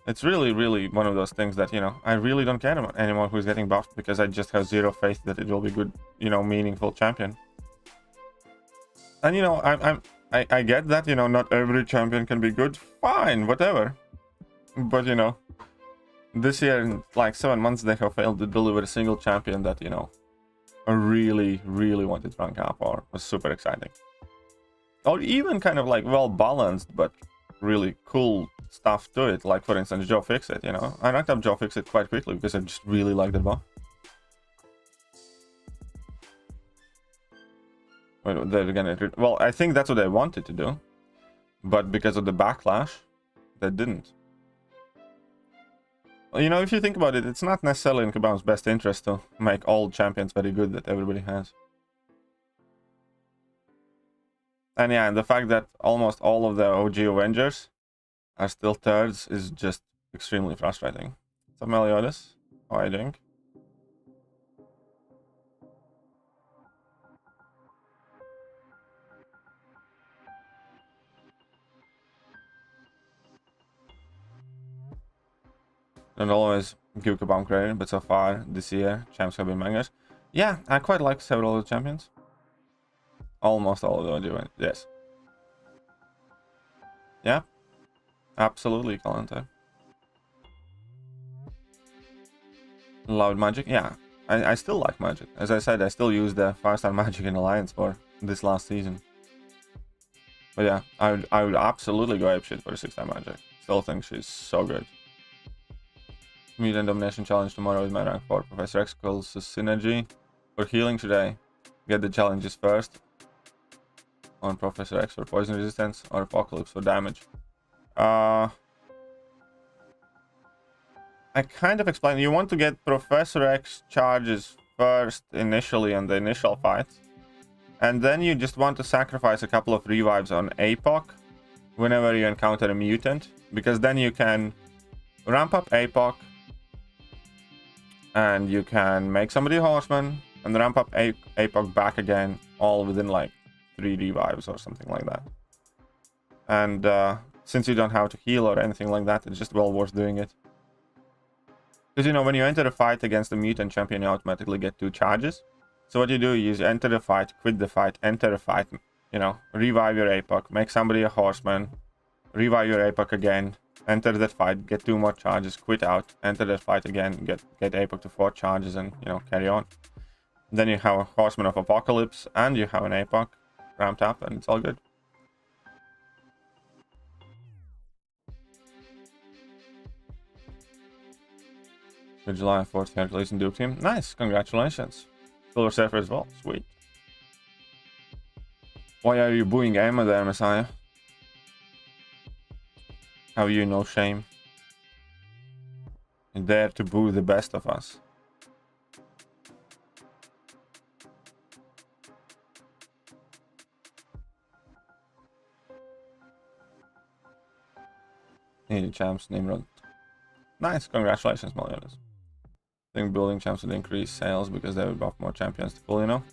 Speaker 2: It's really, really one of those things that, you know, I really don't care about anyone who's getting buffed because I just have 0 faith that it will be good, you know, meaningful champion. And you know, I get that, you know, not every champion can be good. Fine, whatever. But, you know, this year, in like 7 months, they have failed to deliver a single champion that, you know, I really, really wanted to rank up or was super exciting. Or even kind of like well balanced, but really cool stuff to it. Like, for instance, Joe Fixit, you know. I ranked up Joe Fixit quite quickly because I just really liked the buff. They're gonna, well, I think that's what they wanted to do, but because of the backlash, they didn't. You know, if you think about it, it's not necessarily in Kabam's best interest to make all champions very good that everybody has. And yeah, and the fact that almost all of the OG Avengers are still thirds is just extremely frustrating. So Meliodas, how are you doing? Don't always give Kabam credit, but so far this year, champs have been bangers. Yeah, I quite like several of the champions. Almost all of the OG, yes. Yeah, absolutely, Calanta. Loud magic, yeah. I still like magic. As I said, I still use the 5-star magic in Alliance for this last season. But yeah, I would absolutely go apeshit for the 6-star magic. Still think she's so good. Mutant Domination Challenge tomorrow with my rank 4. Professor X calls Synergy. For healing today, get the challenges first. On Professor X for poison resistance or Apocalypse for damage. I kind of explained. You want to get Professor X charges first initially on the initial fight. And then you just want to sacrifice a couple of revives on APOC whenever you encounter a mutant. Because then you can ramp up APOC. And you can make somebody a horseman and ramp up APOC back again, all within like 3 revives or something like that. And since you don't have to heal or anything like that, it's just well worth doing it. Because, you know, when you enter a fight against a mutant champion, you automatically get 2 charges. So what you do is you enter the fight, quit the fight, enter the fight, you know, revive your APOC, make somebody a horseman, revive your APOC again, enter that fight, get 2 more charges, quit out, enter that fight again, get APOC to 4 charges, and, you know, carry on. Then you have a Horseman of Apocalypse, and you have an APOC ramped up, and it's all good. Good July 4th, congratulations, Duke team. Nice, congratulations. Silver Surfer as well, sweet. Why are you booing Emma there, Messiah? Have you no shame? and dare to boo the best of us. Need champs, Nimrod. Nice, congratulations, Meliodas. I think building champs would increase sales because they would buff more champions to pull, you know?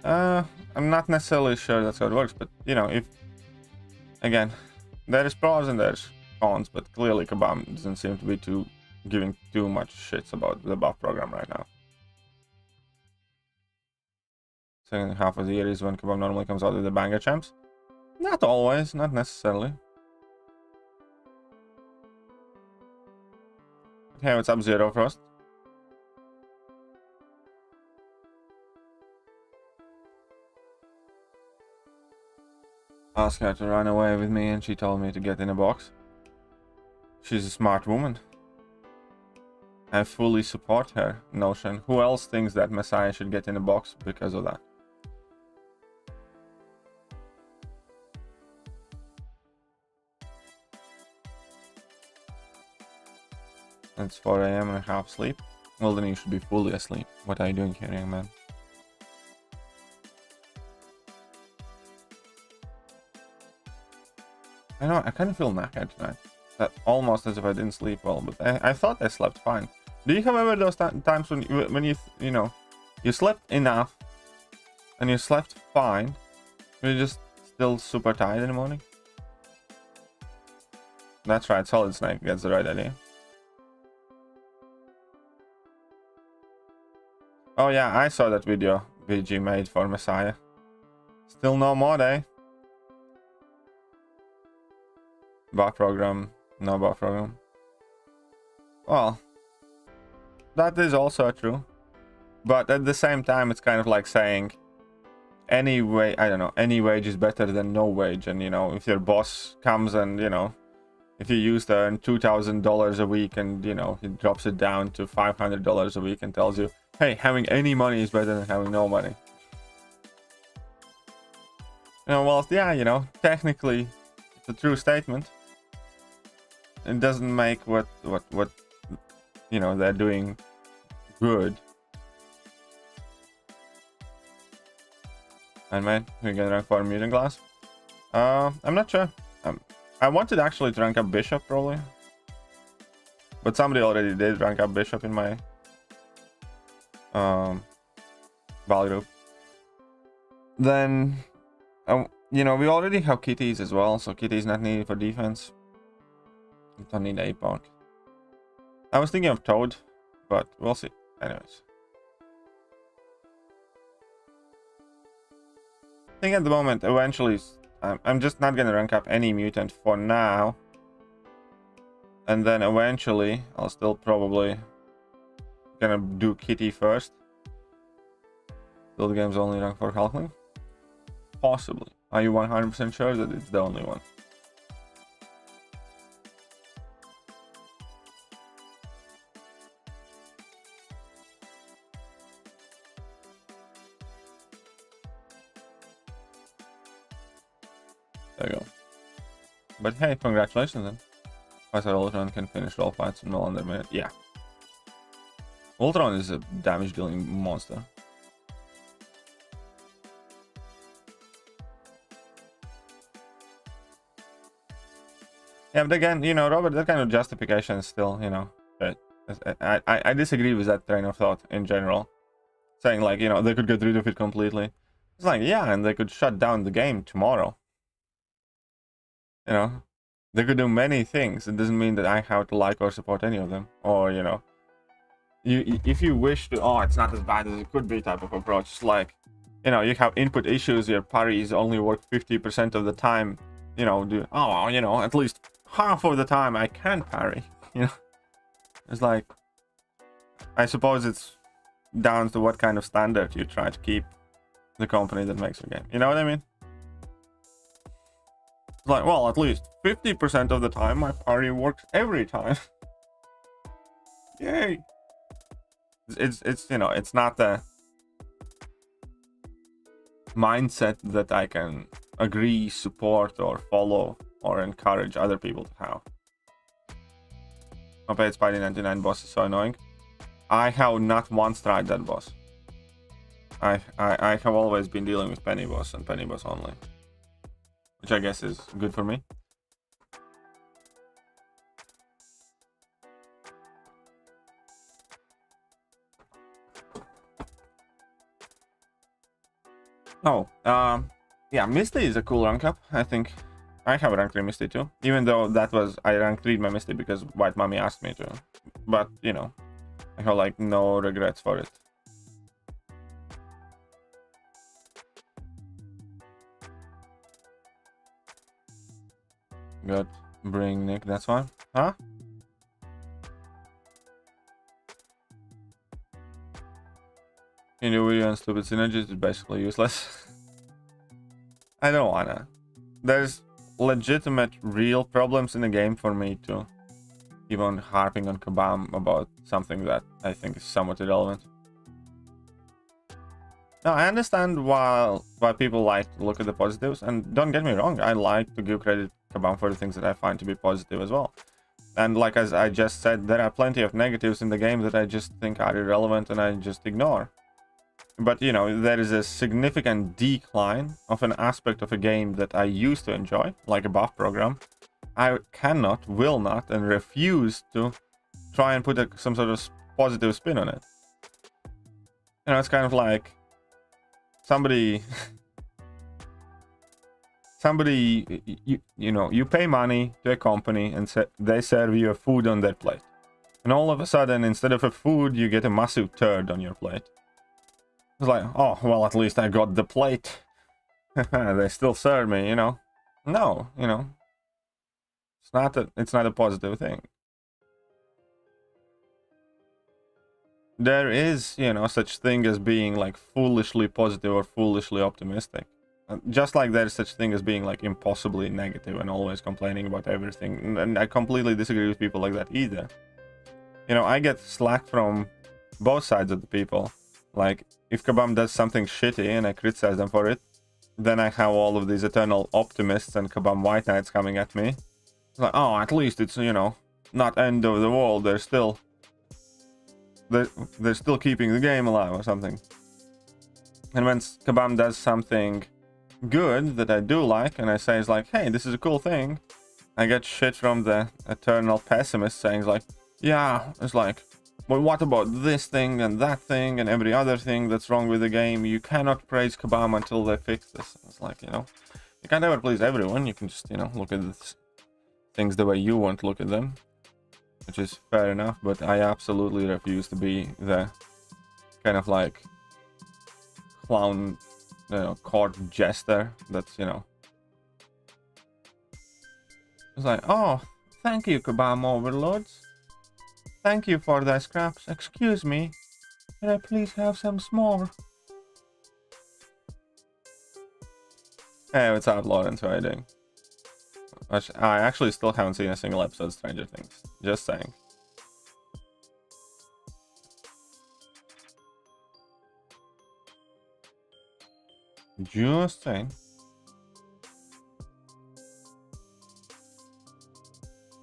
Speaker 2: I'm not necessarily sure that's how it works, but, you know, if... Again, there's pros and there's cons, but clearly Kabam doesn't seem to be giving too much shits about the buff program right now. Second half of the year is when Kabam normally comes out with the banger champs. Not always, not necessarily. Hey, what's up, ZeroFrost? Asked her to run away with me and she told me to get in a box. She's a smart woman. I fully support her notion. Who else thinks that Messiah should get in a box because of that? It's 4 AM and half sleep. Well, then you should be fully asleep. What are you doing here, young man? I know, I kind of feel knackered tonight. That almost as if I didn't sleep well, but I thought I slept fine. Do you remember those times when you know, you slept enough and you slept fine, but you're just still super tired in the morning? That's right, Solid Snake gets the right idea. Oh yeah, I saw that video VG made for Messiah. Still no mod, eh? Buff program, no buff program. Well, that is also true. But at the same time, it's kind of like saying any way, I don't know, any wage is better than no wage. And, you know, if your boss comes and, you know, if you used to earn $2,000 a week and, you know, he drops it down to $500 a week and tells you, hey, having any money is better than having no money. You know, well, yeah, you know, technically it's a true statement. It doesn't make what you know they're doing good. And man, we're gonna rank for mutant class. I'm not sure. I wanted actually to rank up Bishop probably, but somebody already did rank up Bishop in my Val group. Then you know, we already have Kitties as well, so Kitty's not needed for defense. We don't need APOC. I was thinking of Toad, but we'll see. Anyways, I think at the moment, eventually, I'm just not gonna rank up any mutant for now, and then eventually, I'll still probably gonna do Kitty first. Build games only rank for Hulkling. Possibly. Are you 100% sure that it's the only one? There you go. But hey, congratulations then. I said Ultron can finish all fights in under a minute. Yeah. Ultron is a damage dealing monster. Yeah, but again, you know, Robert, that kind of justification is still, you know, I disagree with that train of thought in general. Saying like, you know, they could get rid of it completely. It's like, yeah, and they could shut down the game tomorrow. You know, they could do many things. It doesn't mean that I have to like or support any of them. Or, you know, if you wish to, oh, it's not as bad as it could be type of approach. It's like, you know, you have input issues, your parries only work 50% of the time. You know, oh, you know, at least half of the time I can parry. You know, it's like, I suppose it's down to what kind of standard you try to keep the company that makes your game. You know what I mean? It's like, well, at least 50% of the time my parry works every time. Yay! It's you know, it's not the mindset that I can agree, support, or follow, or encourage other people to have. Opaque Spidey 99 boss is so annoying. I have not once tried that boss. I have always been dealing with Penny boss and Penny boss only, which I guess is good for me. Oh, yeah, Misty is a cool rank up. I think I have rank 3 Misty too, even though that was I rank 3 my Misty because White Mommy asked me to. But you know, I have like no regrets for it. Good. Bring Nick, that's fine. Huh? In your video on stupid synergies is basically useless. I don't wanna. There's legitimate real problems in the game for me to keep on harping on Kabam about something that I think is somewhat irrelevant. Now, I understand why people like to look at the positives, and don't get me wrong, I like to give credit to Kabam for the things that I find to be positive as well. And like as I just said, there are plenty of negatives in the game that I just think are irrelevant and I just ignore. But you know, there is a significant decline of an aspect of a game that I used to enjoy, like a buff program. I cannot, will not, and refuse to try and put some sort of positive spin on it. You know, it's kind of like somebody you know, you pay money to a company and they serve you a food on their plate, and all of a sudden, instead of a food, you get a massive turd on your plate. It's like, oh well, at least I got the plate. They still serve me, you know. No, you know, it's not a positive thing. There is, you know, such thing as being like foolishly positive or foolishly optimistic. Just like there's such thing as being like impossibly negative and always complaining about everything. And I completely disagree with people like that either. You know, I get slack from both sides of the people. Like, if Kabam does something shitty and I criticize them for it, then I have all of these eternal optimists and Kabam White Knights coming at me. It's like, oh, at least it's, you know, not end of the world. They're still keeping the game alive or something. And when Kabam does something good that I do like, and I say it's like, hey, this is a cool thing, I get shit from the eternal pessimist saying like, yeah, it's like, well, what about this thing and that thing and every other thing that's wrong with the game? You cannot praise Kabam until they fix this. It's like, you know, you can't ever please everyone. You can just, you know, look at things the way you want to look at them, which is fair enough, but I absolutely refuse to be the kind of like clown, you know, court jester that's, you know, it's like, oh, thank you, Kabam overlords. Thank you for the scraps. Excuse me, can I please have some more? Hey, what's up, Lawrence? How are you doing? I actually still haven't seen a single episode of Stranger Things. Just saying. Just saying.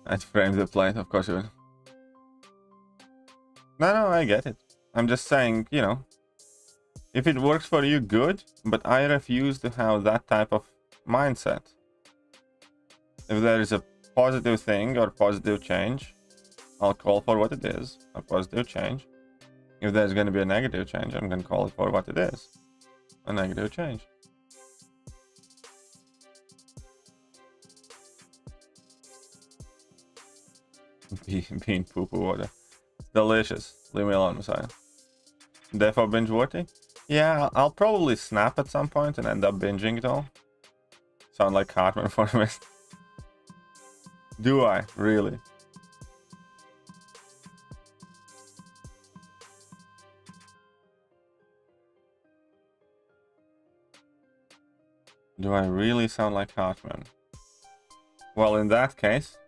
Speaker 2: I'd frame the plate, of course you would. No, I get it. I'm just saying, you know, if it works for you, good, but I refuse to have that type of mindset. If there is a positive thing or positive change, I'll call for what it is, a positive change. If there's going to be a negative change, I'm going to call it for what it is, a negative change. Bean poo-poo water. Delicious. Leave me alone, Messiah. Defo binge worthy? Yeah, I'll probably snap at some point and end up binging it all. Sound like Cartman for a minute. Do I? Really? Do I really sound like Cartman? Well, in that case...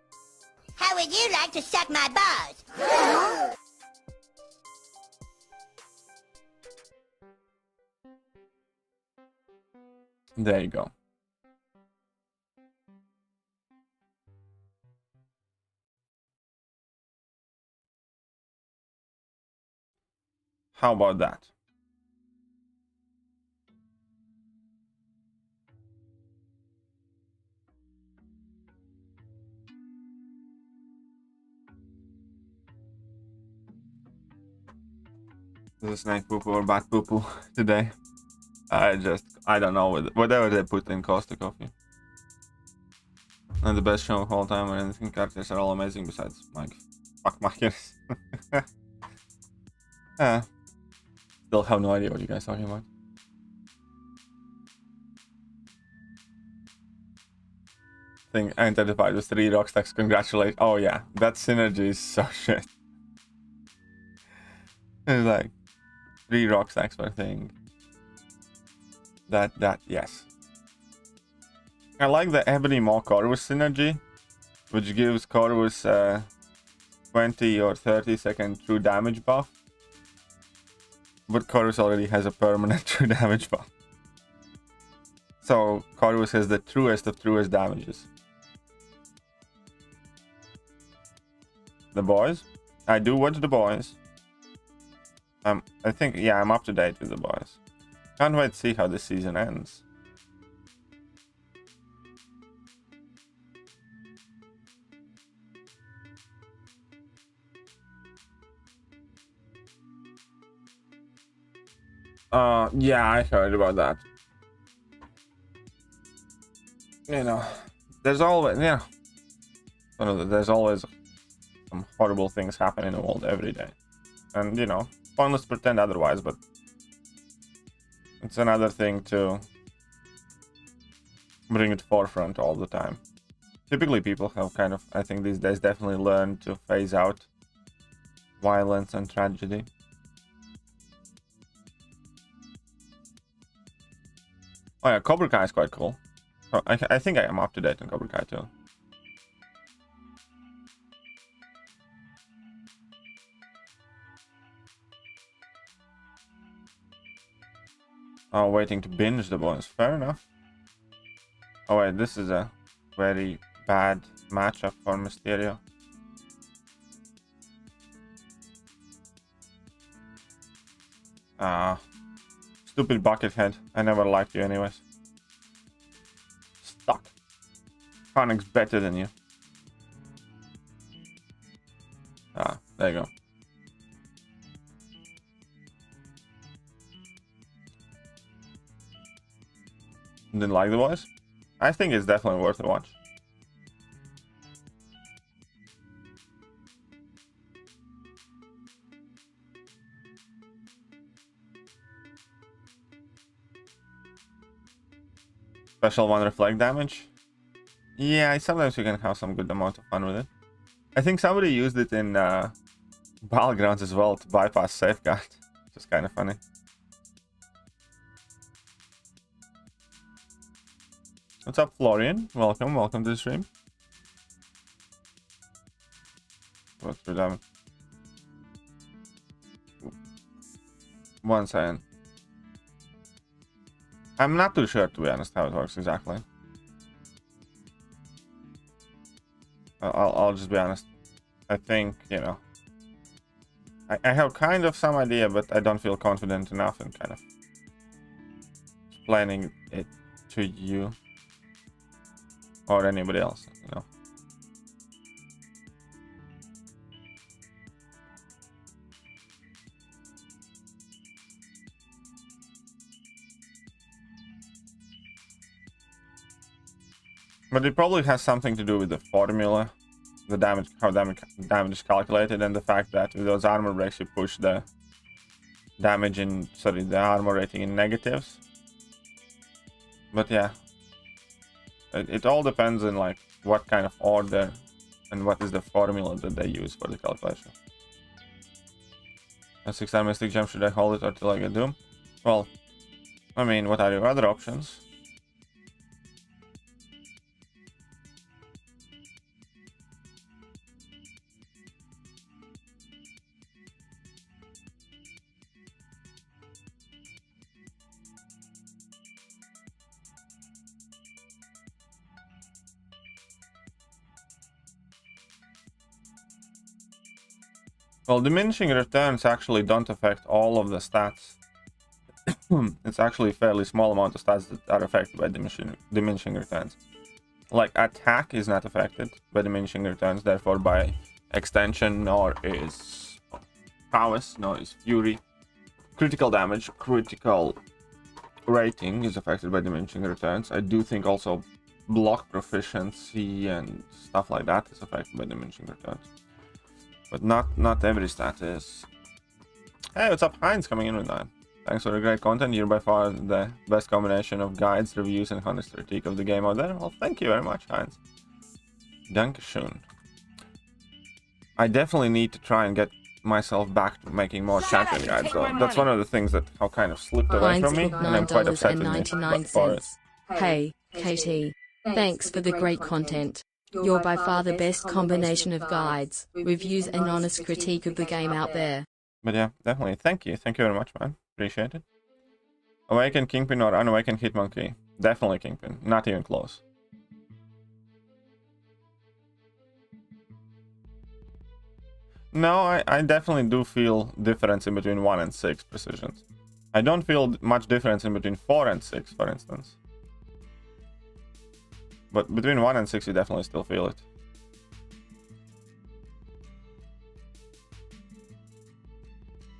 Speaker 7: How would you like to suck my balls?
Speaker 2: There you go. How about that? Is this nice poo poo or bad poo poo today? I don't know, whatever they put in Costa Coffee. And the best show of all time, and anything characters are all amazing besides Mike. Fuck Makers. Still have no idea what you guys are talking about. Thing identified with 3 rock stacks, congratulate. Oh yeah, that synergy is so shit. It's like 3 rock stacks per thing. Yes. I like the Ebony Maw Corvus synergy, which gives Corvus 20 or 30 second true damage buff. But Corvus already has a permanent true damage buff. So Corvus has the truest of truest damages. The Boys? I do watch The Boys. I think, yeah, I'm up to date with The Boys. Can't wait to see how this season ends. Yeah, I heard about that. You know, there's always, there's always some horrible things happen in the world every day. And, you know, pointless to pretend otherwise, but it's another thing to bring it to forefront all the time. Typically people have kind of, I think these days, definitely learned to phase out violence and tragedy. Oh yeah, Cobra Kai is quite cool. Oh, I think I am up to date on Cobra Kai too. Oh, waiting to binge The Boys. Fair enough. Oh wait, this is a very bad matchup for Mysterio. Stupid buckethead. I never liked you anyways. Stuck. Connick's better than you. There you go. Didn't like The Boys? I think it's definitely worth a watch. Special one reflect damage? Yeah, sometimes you can have some good amount of fun with it. I think somebody used it in Battlegrounds as well to bypass Safeguard, which is kind of funny. What's up, Florian? Welcome to the stream. What's for damage? 1 second. I'm not too sure, to be honest, how it works exactly. I'll just be honest. I think, you know, I have kind of some idea, but I don't feel confident enough in kind of explaining it to you or anybody else, you know. But it probably has something to do with the formula, the damage, how damage is calculated, and the fact that with those armor breaks you push the damage in, sorry, the armor rating in negatives. But yeah, it all depends on like what kind of order and what is the formula that they use for the calculation. A 6-star Mystic Gem, should I hold it or till I get Doom? Well, I mean, what are your other options? Well, diminishing returns actually don't affect all of the stats. It's actually a fairly small amount of stats that are affected by diminishing returns. Like, attack is not affected by diminishing returns, therefore by extension, nor is prowess, nor is fury. Critical damage, critical rating is affected by diminishing returns. I do think also block proficiency and stuff like that is affected by diminishing returns. But not every stat is. Hey, what's up, Heinz, coming in with that. Thanks for the great content. You're by far the best combination of guides, reviews, and honest critique of the game out there. Well, thank you very much, Heinz. Dankeschön. I definitely need to try and get myself back to making more champion guides, though. That's one of the things that have kind of slipped away from me, and I'm quite upset with me for it.
Speaker 6: Hey, KT. Thanks for the great content. You're by far the best combination of guides, reviews, and honest critique of the game out there.
Speaker 2: But yeah, definitely. Thank you. Thank you very much, man. Appreciate it. Awaken Kingpin or Unawaken Hitmonkey? Definitely Kingpin. Not even close. No, I definitely do feel difference in between 1 and 6 precisions. I don't feel much difference in between 4 and 6, for instance. But between 1 and 6, you definitely still feel it.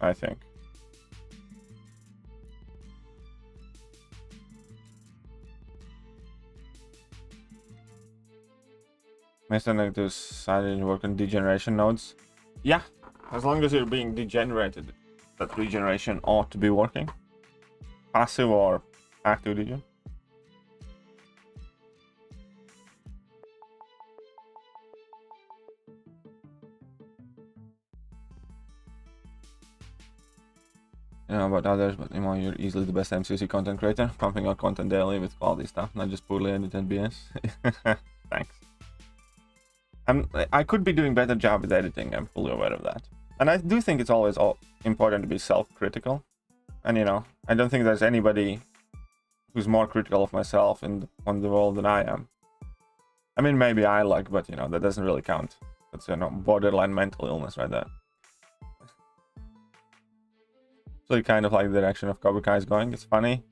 Speaker 2: I think. Mr. Negative decided to work on degeneration nodes. Yeah, as long as you're being degenerated, that regeneration ought to be working. Passive or active degen. I don't know about others, but you know, you're easily the best MCOC content creator, pumping out content daily with quality stuff, not just poorly edited BS. Thanks. I could be doing a better job with editing, I'm fully aware of that. And I do think it's always important to be self-critical. And you know, I don't think there's anybody who's more critical of myself on the world than I am. I mean, maybe I like, but you know, that doesn't really count. That's, you know, borderline mental illness right there. So kind of like the direction of Cobra Kai is going. It's funny.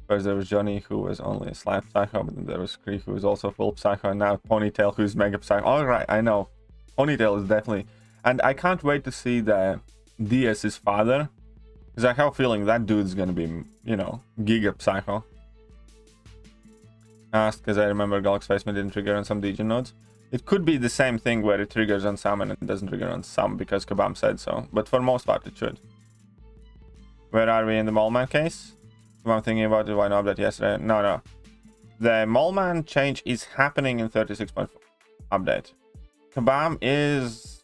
Speaker 2: First there was Johnny, who was only a slight psycho, but then there was Kree, who was also full psycho, and now Ponytail, who's mega psycho. Alright, I know. Ponytail is definitely... And I can't wait to see the DS's father. Because I have a feeling that dude's gonna be, you know, giga psycho. Asked because I remember Galk's Facement didn't trigger on some degen nodes. It could be the same thing where it triggers on some and it doesn't trigger on some because Kabam said so. But for most part it should. Where are we in the Moleman case? I'm thinking about it, why not update yesterday? No. The Moleman change is happening in 36.4 update. Kabam is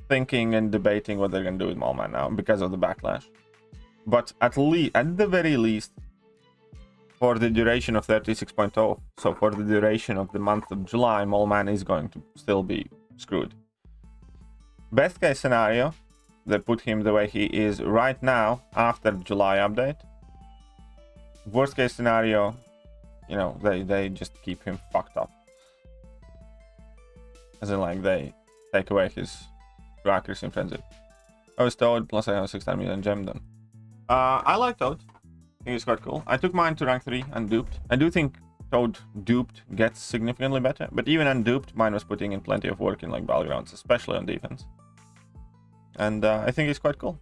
Speaker 2: thinking and debating what they're going to do with Moleman now because of the backlash. But at the very least, for the duration of 36.0, so for the duration of the month of July, Moleman is going to still be screwed. Best case scenario, they put him the way he is right now after the July update. Worst case scenario, you know, they just keep him fucked up. As in, like, they take away his accuracy in frenzy. I was Toad, plus I have 6 million gem done. I like Toad. I think it's quite cool. I took mine to rank 3 unduped. I do think Toad duped gets significantly better, but even unduped, mine was putting in plenty of work in like battlegrounds, especially on defense. And I think it's quite cool.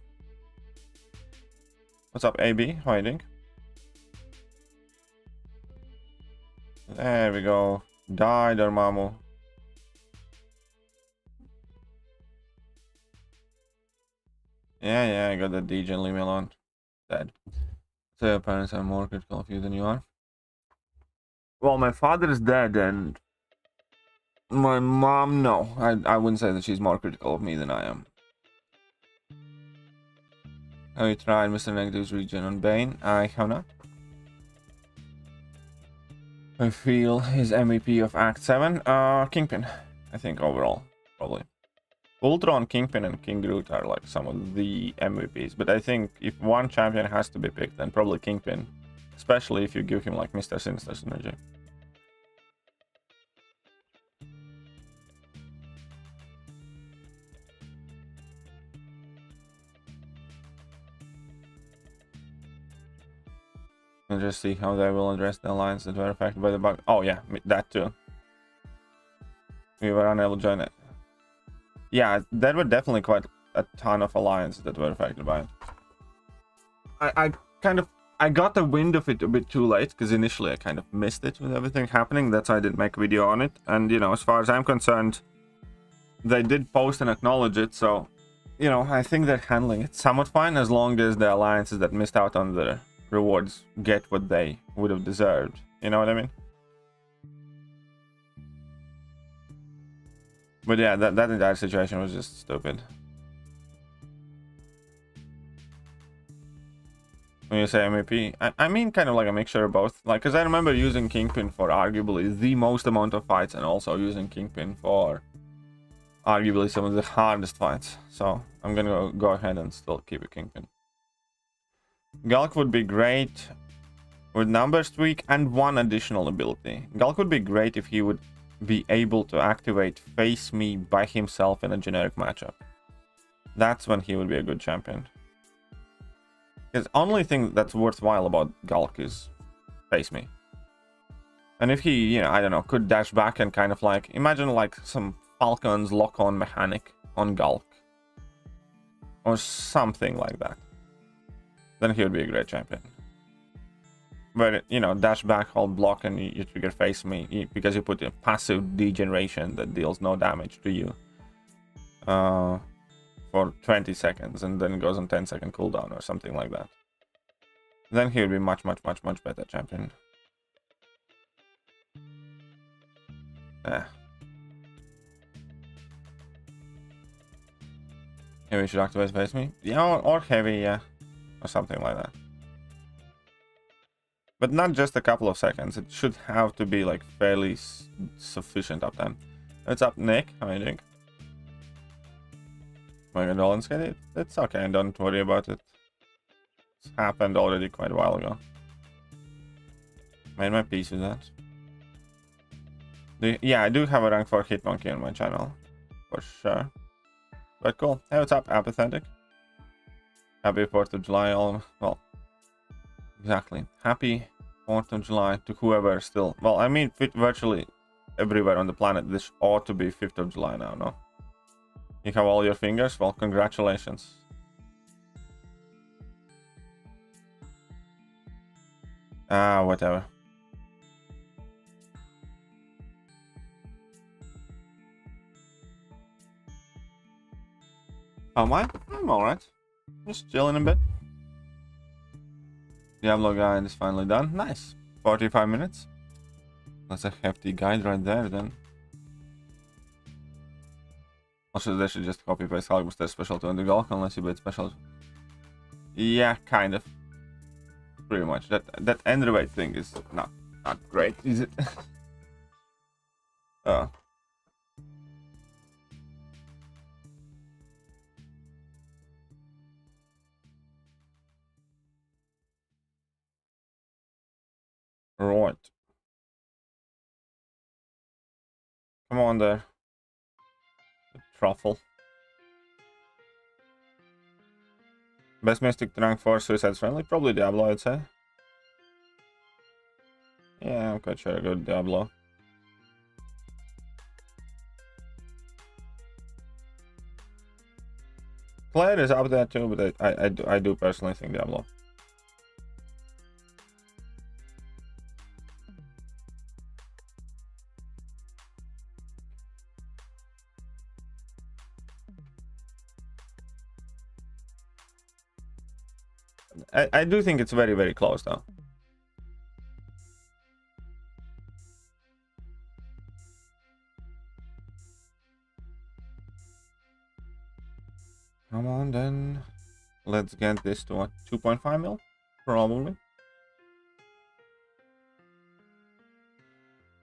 Speaker 2: What's up, AB? How are you doing? There we go. Die, Dormammu. Yeah, I got the degen, leave me alone. Dead. So your parents are more critical of you than you are? Well, my father is dead, and my mom, no. I wouldn't say that she's more critical of me than I am. Have you tried Mr. Negative's regen on Bane? I have not. I feel his MVP of Act 7. Kingpin, I think, overall, probably. Ultron, Kingpin, and King Groot are like some of the MVPs, but I think if one champion has to be picked, then probably Kingpin, especially if you give him like Mr. Sinister's energy. And just see how they will address the alliance that were affected by the bug. Oh yeah, that too. We were unable to join it. Yeah, there were definitely quite a ton of alliances that were affected by it. I got the wind of it a bit too late, because initially I kind of missed it with everything happening. That's why I didn't make a video on it. And, you know, as far as I'm concerned, they did post and acknowledge it. So, you know, I think they're handling it somewhat fine, as long as the alliances that missed out on the rewards get what they would have deserved. You know what I mean? But yeah, that entire situation was just stupid. When you say MVP, I mean kind of like a mixture of both. Like, because I remember using Kingpin for arguably the most amount of fights, and also using Kingpin for arguably some of the hardest fights. So I'm gonna go ahead and still keep a Kingpin. Gulk would be great with numbers tweak and one additional ability. Gulk would be great if he would be able to activate Face Me by himself in a generic matchup. That's when he would be a good champion. Because the only thing that's worthwhile about Gulk is Face Me. And if he, you know, I don't know, could dash back and kind of like, imagine like some Falcon's lock-on mechanic on Gulk. Or something like that. Then he would be a great champion. But, you know, dash back, hold block, and you trigger Face Me, because you put a passive degeneration that deals no damage to you. For 20 seconds, and then goes on 10-second cooldown or something like that. Then he would be much better champion. Heavy should activate Face Me? Yeah, or Heavy, yeah. Or something like that. But not just a couple of seconds. It should have to be like fairly sufficient uptime. What's up, Nick? How are you doing? My condolences. It's okay, don't worry about it. It's happened already quite a while ago. Made my peace with that. Yeah, I do have a rank 4 Hitmonkey on my channel. For sure. But cool. Hey, what's up, Apathetic? Happy 4th of July, all. Well, exactly. Happy 4th of July to whoever still. Well, I mean, virtually everywhere on the planet. This ought to be 5th of July now, no? You have all your fingers? Well, congratulations. Whatever. How am I? I'm alright. Just chilling a bit. Diablo guide is finally done. Nice. 45 minutes. That's a hefty guide right there then. Also, they should just copy paste Hulkbuster special to Undergulk unless you build special. Yeah, kind of. Pretty much. That end rate thing is not great, is it? Oh. Right. Come on there. Truffle. Best mystic to rank 4 suicide friendly? Probably Diablo, I'd say. Yeah, I'm quite sure I go to Diablo. Claire is up there too, but I do personally think Diablo. I do think it's very, very close though. Come on then. Let's get this to what, 2.5 mil? Probably.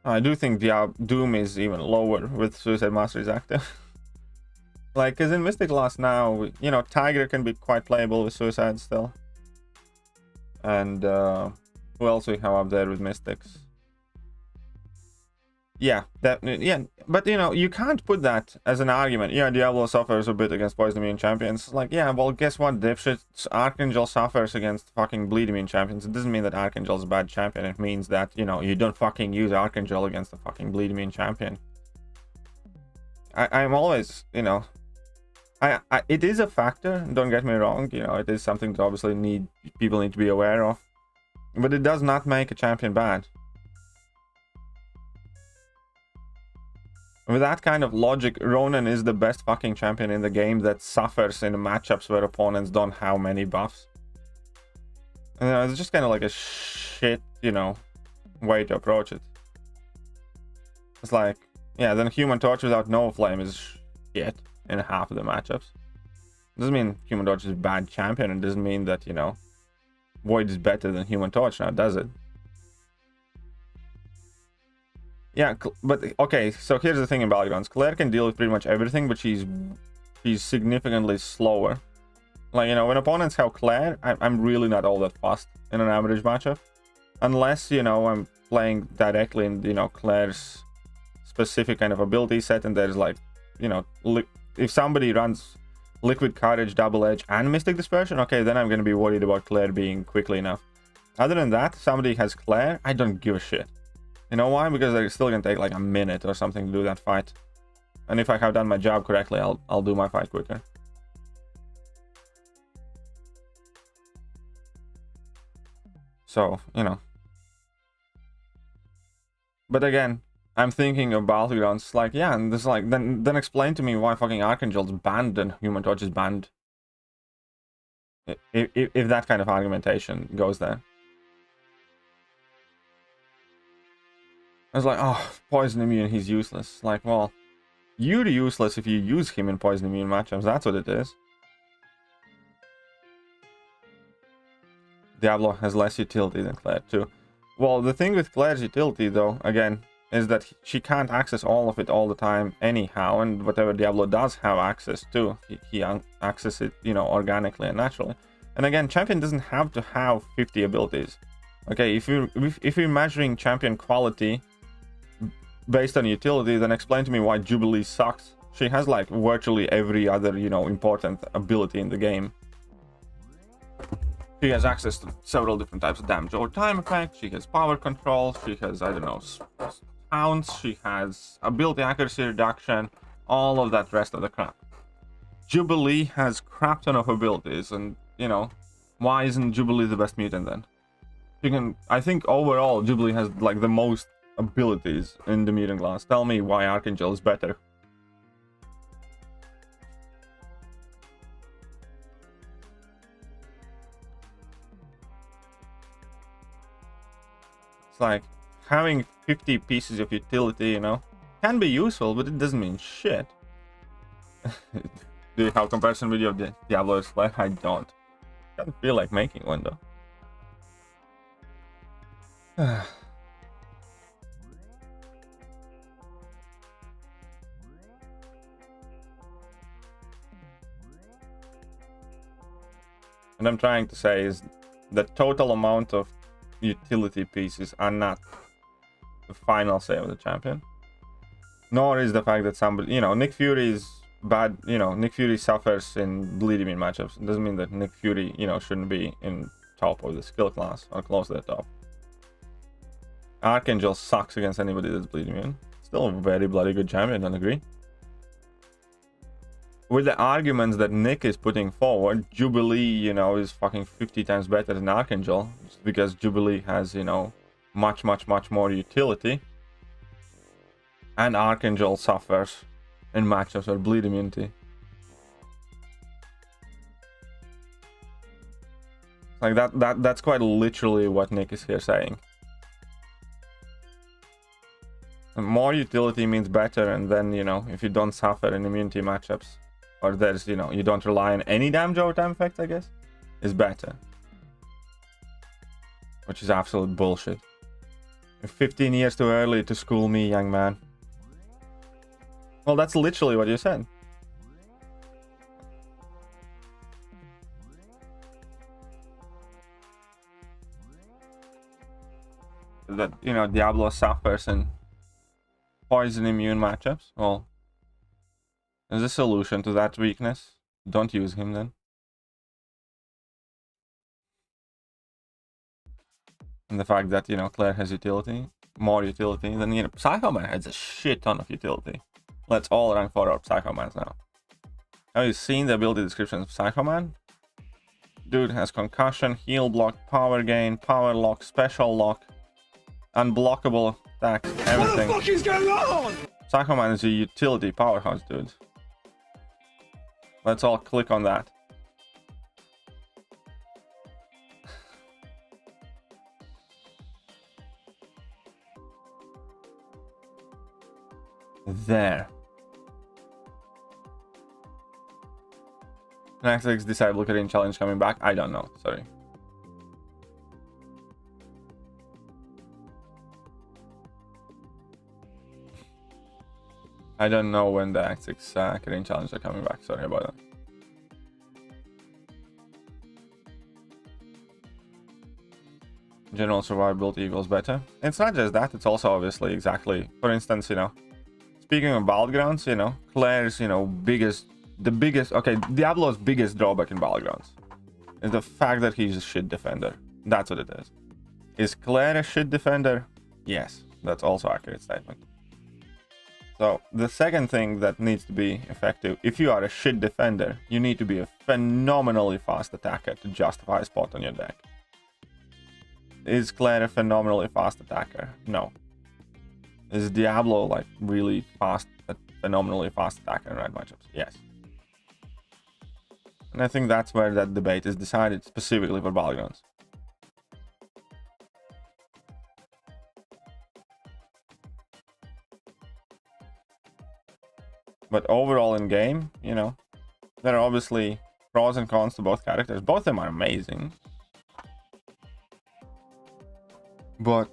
Speaker 2: I do think Doom is even lower with Suicide Masteries active. Like, because in Mystic Lost now, you know, Tiger can be quite playable with Suicide still. And who else we have up there with Mystics? yeah, but you know, you can't put that as an argument. Yeah, Diablo suffers a bit against poison immune champions. Like, yeah, well, guess what, dipshit? Archangel suffers against fucking bleed immune champions. It doesn't mean that Archangel's a bad champion. It means that, you know, you don't fucking use Archangel against a fucking bleed immune champion. I'm always, you know, it is a factor, don't get me wrong, you know, it is something that obviously people need to be aware of, but it does not make a champion bad. With that kind of logic, Ronan is the best fucking champion in the game that suffers in matchups where opponents don't have many buffs. And you know, it's just kind of like a shit, you know, way to approach it. It's like, yeah, then Human Torch without no flame is shit in half of the matchups. Doesn't mean Human Torch is a bad champion. It doesn't mean that, you know, Void is better than Human Torch now, does it? Yeah, but okay, so here's the thing about Battlegrounds. Claire can deal with pretty much everything, but she's significantly slower. Like, you know, when opponents have Claire, I'm really not all that fast in an average matchup. Unless, you know, I'm playing directly in, you know, Claire's specific kind of ability set, and there's like, you know, if somebody runs Liquid Courage, Double Edge, and Mystic Dispersion, okay, then I'm going to be worried about Claire being quickly enough. Other than that, somebody has Claire, I don't give a shit. You know why? Because they're still going to take like a minute or something to do that fight. And if I have done my job correctly, I'll do my fight quicker. So, you know. But again, I'm thinking of Battlegrounds, like, yeah, and this, like, then explain to me why fucking Archangel's banned and Human Torch is banned. If that kind of argumentation goes there. I was like, oh, poison immune, he's useless. Like, well, you're useless if you use him in poison immune matchups, that's what it is. Diablo has less utility than Claire too. Well, the thing with Claire's utility, though, again, is that she can't access all of it all the time anyhow, and whatever Diablo does have access to, he accesses it, you know, organically and naturally. And again, champion doesn't have to have 50 abilities. Okay, if you're measuring champion quality based on utility, then explain to me why Jubilee sucks. She has like virtually every other, you know, important ability in the game. She has access to several different types of damage or time effects. She has power control. She has, I don't know, pounce. She has ability accuracy reduction. All of that rest of the crap. Jubilee has crap ton of abilities, and, you know, why isn't Jubilee the best mutant then? You can, I think overall Jubilee has like the most abilities in the mutant class. Tell me why Archangel is better. It's like having 50 pieces of utility, you know, can be useful, but it doesn't mean shit. Do you have comparison video of the Diablo Slayer? I don't. I don't feel like making one though. What I'm trying to say is the total amount of utility pieces are not the final say of the champion. Nor is the fact that somebody, you know, Nick Fury is bad, you know, Nick Fury suffers in bleed immune matchups. It doesn't mean that Nick Fury, you know, shouldn't be in top of the skill class or close to the top. Archangel sucks against anybody that's bleed immune. Still a very bloody good champion, don't agree? With the arguments that Nick is putting forward, Jubilee, you know, is fucking 50 times better than Archangel, just because Jubilee has, you know, much more utility. And Archangel suffers in matchups with bleed immunity. Like that's quite literally what Nick is here saying. And more utility means better, and then, you know, if you don't suffer in immunity matchups, or there's, you know, you don't rely on any damage or time effect, I guess, is better. Which is absolute bullshit. You're 15 years too early to school me, young man. Well, that's literally what you said. That, you know, Diablo suffers and poison immune matchups. Well, there's a solution to that weakness. Don't use him then. And the fact that, you know, Claire has utility, more utility than, you know, Psycho Man has a shit ton of utility. Let's all rank for our Psycho Mans now. Have you seen the ability description of Psycho Man? Dude has concussion, heal block, power gain, power lock, special lock, unblockable attacks, everything.
Speaker 4: What the fuck is going on?
Speaker 2: Psycho Man is a utility powerhouse, dude. Let's all click on that. There. Next week's Diabolixide challenge coming back? I don't know, sorry. I don't know when the Act 6 Korean challenge are coming back, sorry about that. General survivability equals better. It's not just that, it's also obviously exactly, for instance, you know, speaking of battlegrounds, you know, Claire's, you know, okay, Diablo's biggest drawback in battlegrounds is the fact that he's a shit defender. That's what it is. Is Claire a shit defender? Yes, that's also an accurate statement. So the second thing that needs to be effective, if you are a shit defender, you need to be a phenomenally fast attacker to justify a spot on your deck. Is Claire a phenomenally fast attacker? No. Is Diablo like really fast, a phenomenally fast attacker in right matchups? Yes. And I think that's where that debate is decided specifically for battlegrounds. But overall in game, you know, there are obviously pros and cons to both characters. Both of them are amazing. But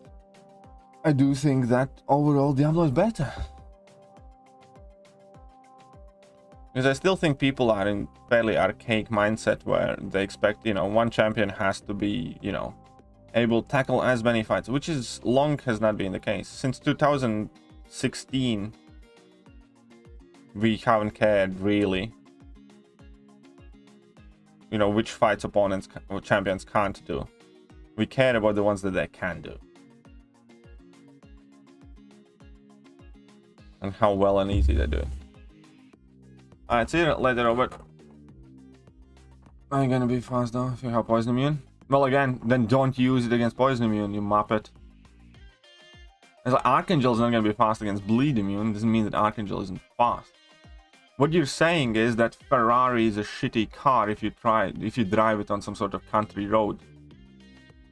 Speaker 2: I do think that overall Diablo is better. Because I still think people are in fairly archaic mindset where they expect, you know, one champion has to be, you know, able to tackle as many fights, which is long has not been the case. Since 2016, we haven't cared really, you know, which fights opponents or champions can't do. We care about the ones that they can do. And how well and easy they do it. Alright, see you later, Robert. Are you gonna be fast though if you have poison immune? Well, again, then don't use it against poison immune, you muppet. It's like Archangel's not gonna be fast against bleed immune. Doesn't mean that Archangel isn't fast. What you're saying is that Ferrari is a shitty car if you drive it on some sort of country road.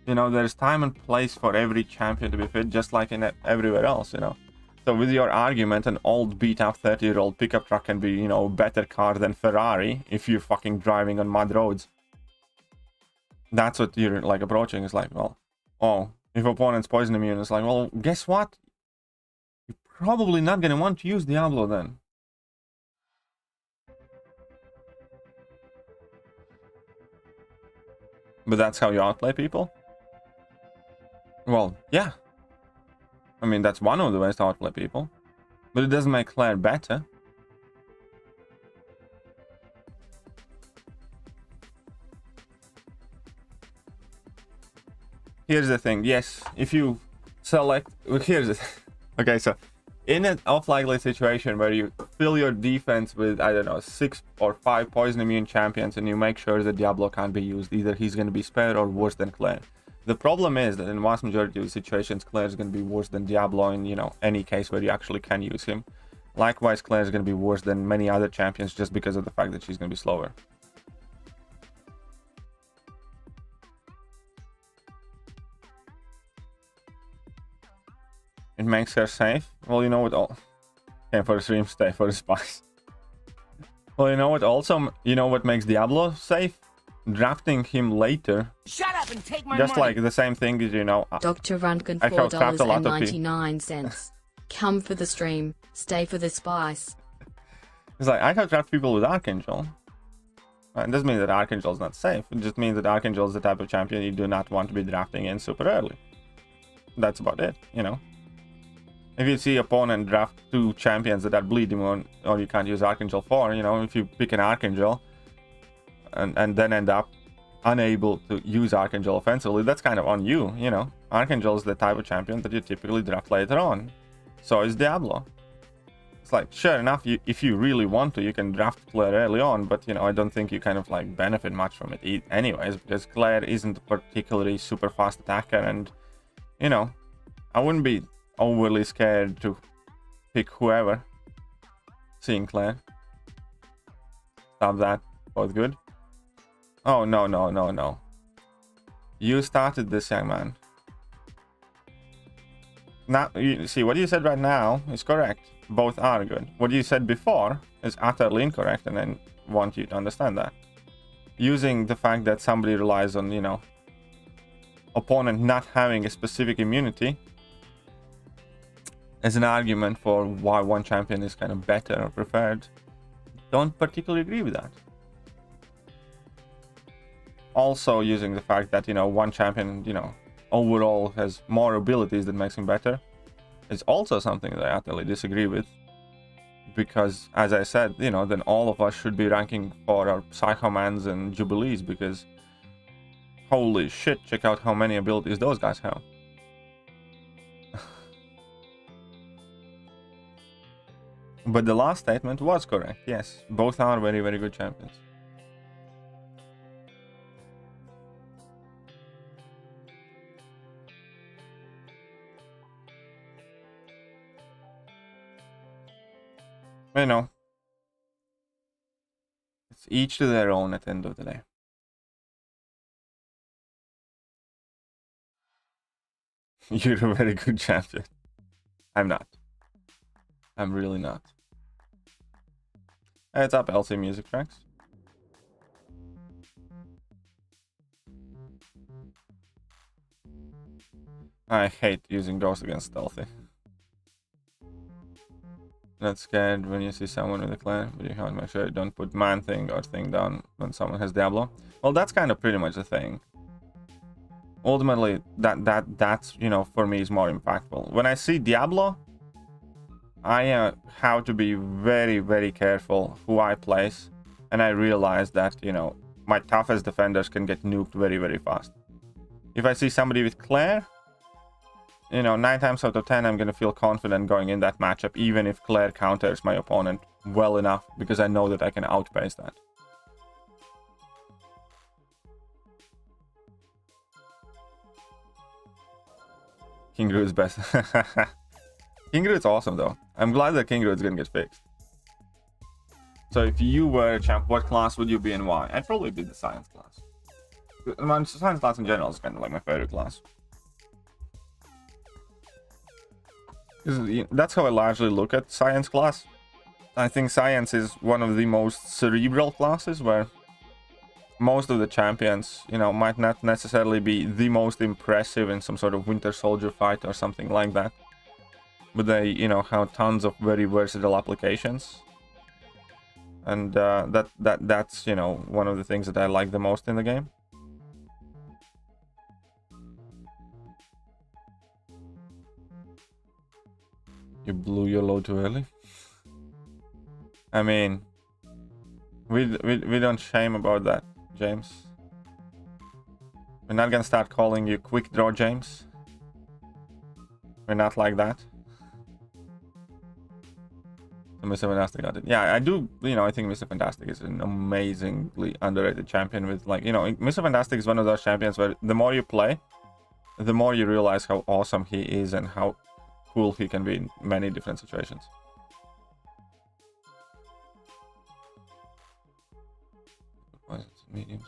Speaker 2: You know, there's time and place for every champion to be fit, just like in everywhere else, you know. So with your argument, an old beat-up 30-year-old pickup truck can be, you know, a better car than Ferrari if you're fucking driving on mud roads. That's what you're, like, approaching. It's like, well, oh, if opponent's poison immune, it's like, well, guess what? You're probably not gonna want to use Diablo then. But that's how you outplay people? Well, yeah. I mean, that's one of the ways to outplay people. But it doesn't make Claire better. Here's the thing. Yes, if you select... Here's the okay, so in an off-likely situation where you fill your defense with, I don't know, 6 or 5 poison immune champions and you make sure that Diablo can't be used, either he's going to be spared or worse than Claire. The problem is that in vast majority of situations, Claire is going to be worse than Diablo in, you know, any case where you actually can use him. Likewise, Claire is going to be worse than many other champions just because of the fact that she's going to be slower. It makes her safe. Well, you know what? Oh, okay, for the stream, stay for the spice. Well, you know what? Also, you know what makes Diablo safe? Drafting him later. Shut up and take my just money. Like the same thing as, you know.
Speaker 6: Dr. Rundgren, $4.99. Come for the stream, stay for the spice.
Speaker 2: It's like I have drafted people with Archangel. It doesn't mean that Archangel is not safe. It just means that Archangel is the type of champion you do not want to be drafting in super early. That's about it, you know. If you see opponent draft 2 champions that are bleeding on, or you can't use Archangel for, you know, if you pick an Archangel and then end up unable to use Archangel offensively, that's kind of on you, you know. Archangel is the type of champion that you typically draft later on. So is Diablo. It's like, sure enough, if you really want to, you can draft Claire early on, but, you know, I don't think you kind of, like, benefit much from it anyways, because Claire isn't a particularly super fast attacker, and, you know, I wouldn't be overly scared to pick whoever. Seeing Claire. Stop that. Both good. Oh, no, no, no, no. You started this, young man. Now, you see, what you said right now is correct. Both are good. What you said before is utterly incorrect, and I want you to understand that. Using the fact that somebody relies on, you know, opponent not having a specific immunity as an argument for why one champion is kind of better or preferred, don't particularly agree with that. Also using the fact that, you know, one champion, you know, overall has more abilities that makes him better is also something that I utterly disagree with, because, as I said, you know, then all of us should be ranking for our Psychomans and Jubilees, because holy shit, check out how many abilities those guys have. But the last statement was correct, yes, both are very, very good champions. You know, it's each to their own at the end of the day. You're a very good champion. I'm not. I'm really not. Hey, what's up, LC Music Tracks? I hate using Ghost against Stealthy. Not scared when you see someone with a clan, but you have to make sure you don't put man thing or thing down when someone has Diablo. Well, that's kind of pretty much the thing. Ultimately, that's, you know, for me is more impactful. When I see Diablo, I have to be very, very careful who I place, and I realize that, you know, my toughest defenders can get nuked very, very fast. If I see somebody with Claire, you know, 9 times out of 10, I'm going to feel confident going in that matchup, even if Claire counters my opponent well enough, because I know that I can outpace that. King Groot is best. King Groot's awesome, though. I'm glad that King Groot's going to get fixed. So if you were a champ, what class would you be and why? I'd probably be the science class. My science class in general is kind of like my favorite class. That's how I largely look at science class. I think science is one of the most cerebral classes, where most of the champions, you know, might not necessarily be the most impressive in some sort of Winter Soldier fight or something like that, but they, you know, have tons of very versatile applications, and that's, you know, one of the things that I like the most in the game. You blew your load too early. I mean, we don't shame about that, James. We're not gonna start calling you Quick Draw James. We're not like that. So Mr. Fantastic got it. Yeah, I do, you know, I think Mr. Fantastic is an amazingly underrated champion with, like, you know, Mr. Fantastic is one of those champions where the more you play, the more you realize how awesome he is and how cool he can be in many different situations. Mediums.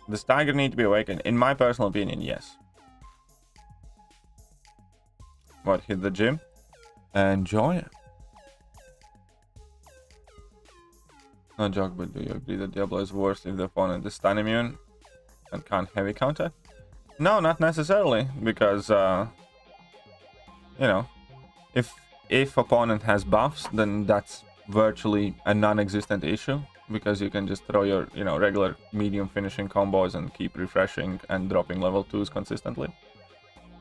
Speaker 2: Does Tiger need to be awakened? In my personal opinion, yes. What, hit the gym? Enjoy it. No joke, but do you agree that Diablo is worse if the opponent is stun immune and can't heavy counter? No, not necessarily, because you know, if opponent has buffs, then that's virtually a non-existent issue, because you can just throw your, you know, regular medium finishing combos and keep refreshing and dropping level 2s consistently.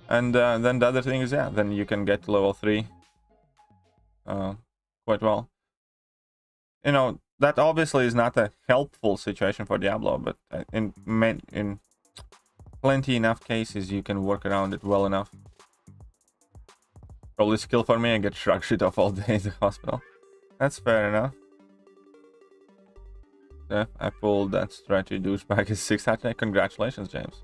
Speaker 2: And then the other thing is, yeah, then you can get to level 3 quite well. You know, that obviously is not a helpful situation for Diablo, but in plenty enough cases you can work around it well enough. Probably skill for me and get shrug shit off all day in the hospital. That's fair enough. Yeah, I pulled that stretchy douchebag is 6 Saturday. Congratulations, James.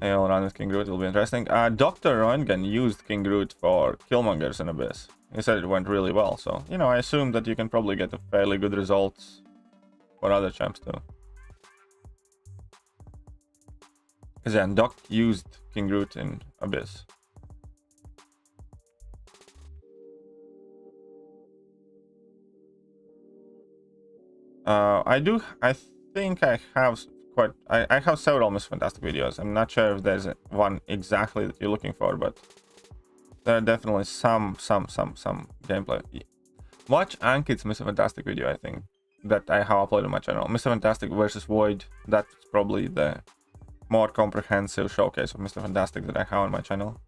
Speaker 2: Hey, all around with King Groot, it'll be interesting. Dr. Roentgen used King Groot for Killmongers in Abyss. He said it went really well, so, you know, I assume that you can probably get a fairly good results for other champs too. Because yeah, Doc used King Groot in Abyss. I think I have I have several Mr. Fantastic videos. I'm not sure if there's one exactly that you're looking for, but there are definitely some gameplay. Watch Ankit's Mr. Fantastic video, I think, that I have uploaded on my channel. Mr. Fantastic versus Void, that's probably the more comprehensive showcase of Mr. Fantastic that I have on my channel.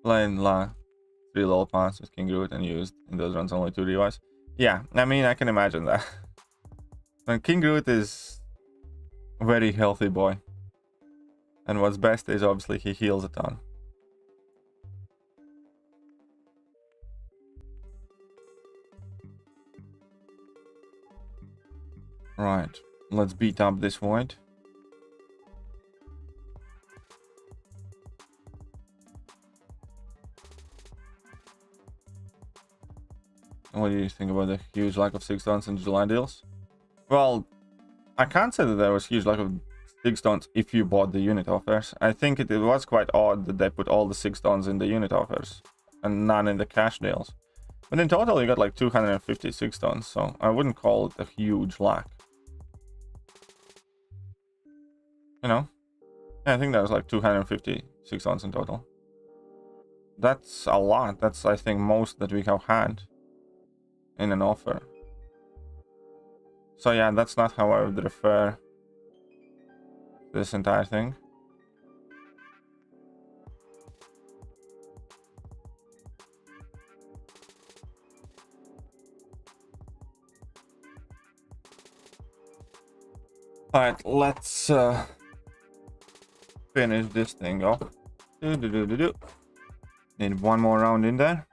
Speaker 2: Playing 3 level paths with King Groot and used in those runs only 2 revives. Yeah, I mean, I can imagine that. And King Groot is a very healthy boy. And what's best is obviously he heals a ton. Right, let's beat up this void. What do you think about the huge lack of 6 stones in July deals? Well, I can't say that there was huge lack of 6 stones if you bought the unit offers. I think it was quite odd that they put all the 6 stones in the unit offers and none in the cash deals. But in total you got like 256 stones, so I wouldn't call it a huge lack. You know? Yeah, I think there was like 256 stones in total. That's a lot. That's, I think, most that we have had in an offer. So yeah, that's not how I would refer this entire thing. Alright, let's finish this thing off. Need one more round in there.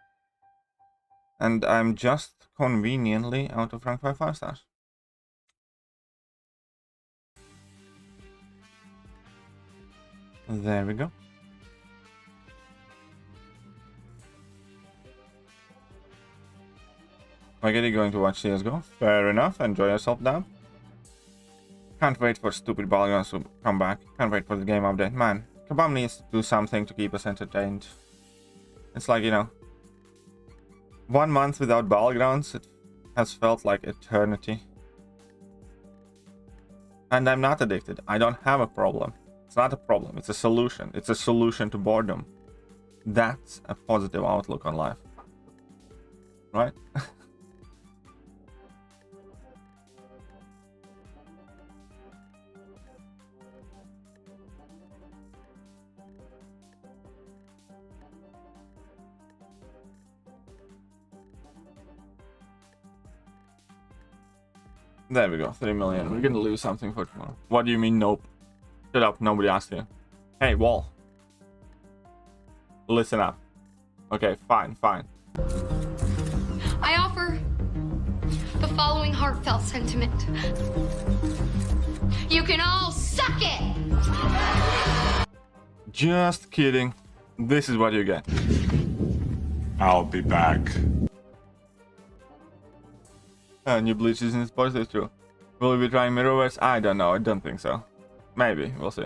Speaker 2: And I'm just conveniently out of rank 5 stars. There we go. Are you going to watch CSGO? Fair enough, enjoy yourself, Dab. Can't wait for stupid Battlegrounds to come back. Can't wait for the game update. Man, Kabam needs to do something to keep us entertained. It's like, you know, 1 month without Battlegrounds, it has felt like eternity. And I'm not addicted. I don't have a problem. It's not a problem. It's a solution. It's a solution to boredom. That's a positive outlook on life. Right? There we go, 3 million. We're gonna lose something for tomorrow. What do you mean, nope? Shut up, nobody asked you. Hey, Wall. Listen up. Okay, fine.
Speaker 8: I offer the following heartfelt sentiment. You can all suck it!
Speaker 2: Just kidding. This is what you get.
Speaker 9: I'll be back.
Speaker 2: New Bleach is in sports, that's true. Will we be trying Mirrorverse? I don't know, I don't think so. Maybe, we'll see.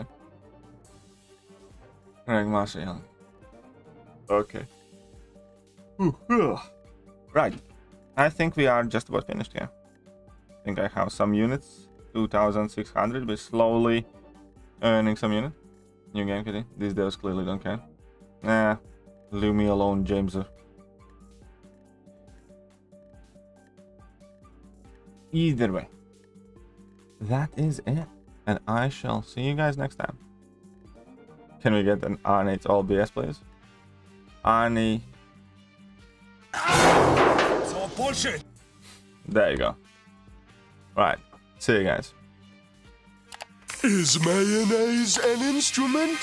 Speaker 2: Marshall. Okay. Right. I think we are just about finished here. I think I have some units. 2,600. We're slowly earning some units. New game, kitty. These devs clearly don't care. Nah. Leave me alone, Jameser. Either way. That is it. And I shall see you guys next time. Can we get an Arnie all BS, please? Arnie.
Speaker 4: It's all bullshit.
Speaker 2: There you go. Right. See you guys.
Speaker 4: Is mayonnaise an instrument?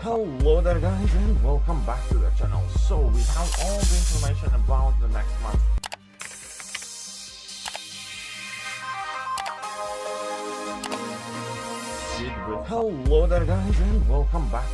Speaker 2: Hello there guys and welcome back to the channel. So we have all the information about the next month. Hello there guys and welcome back.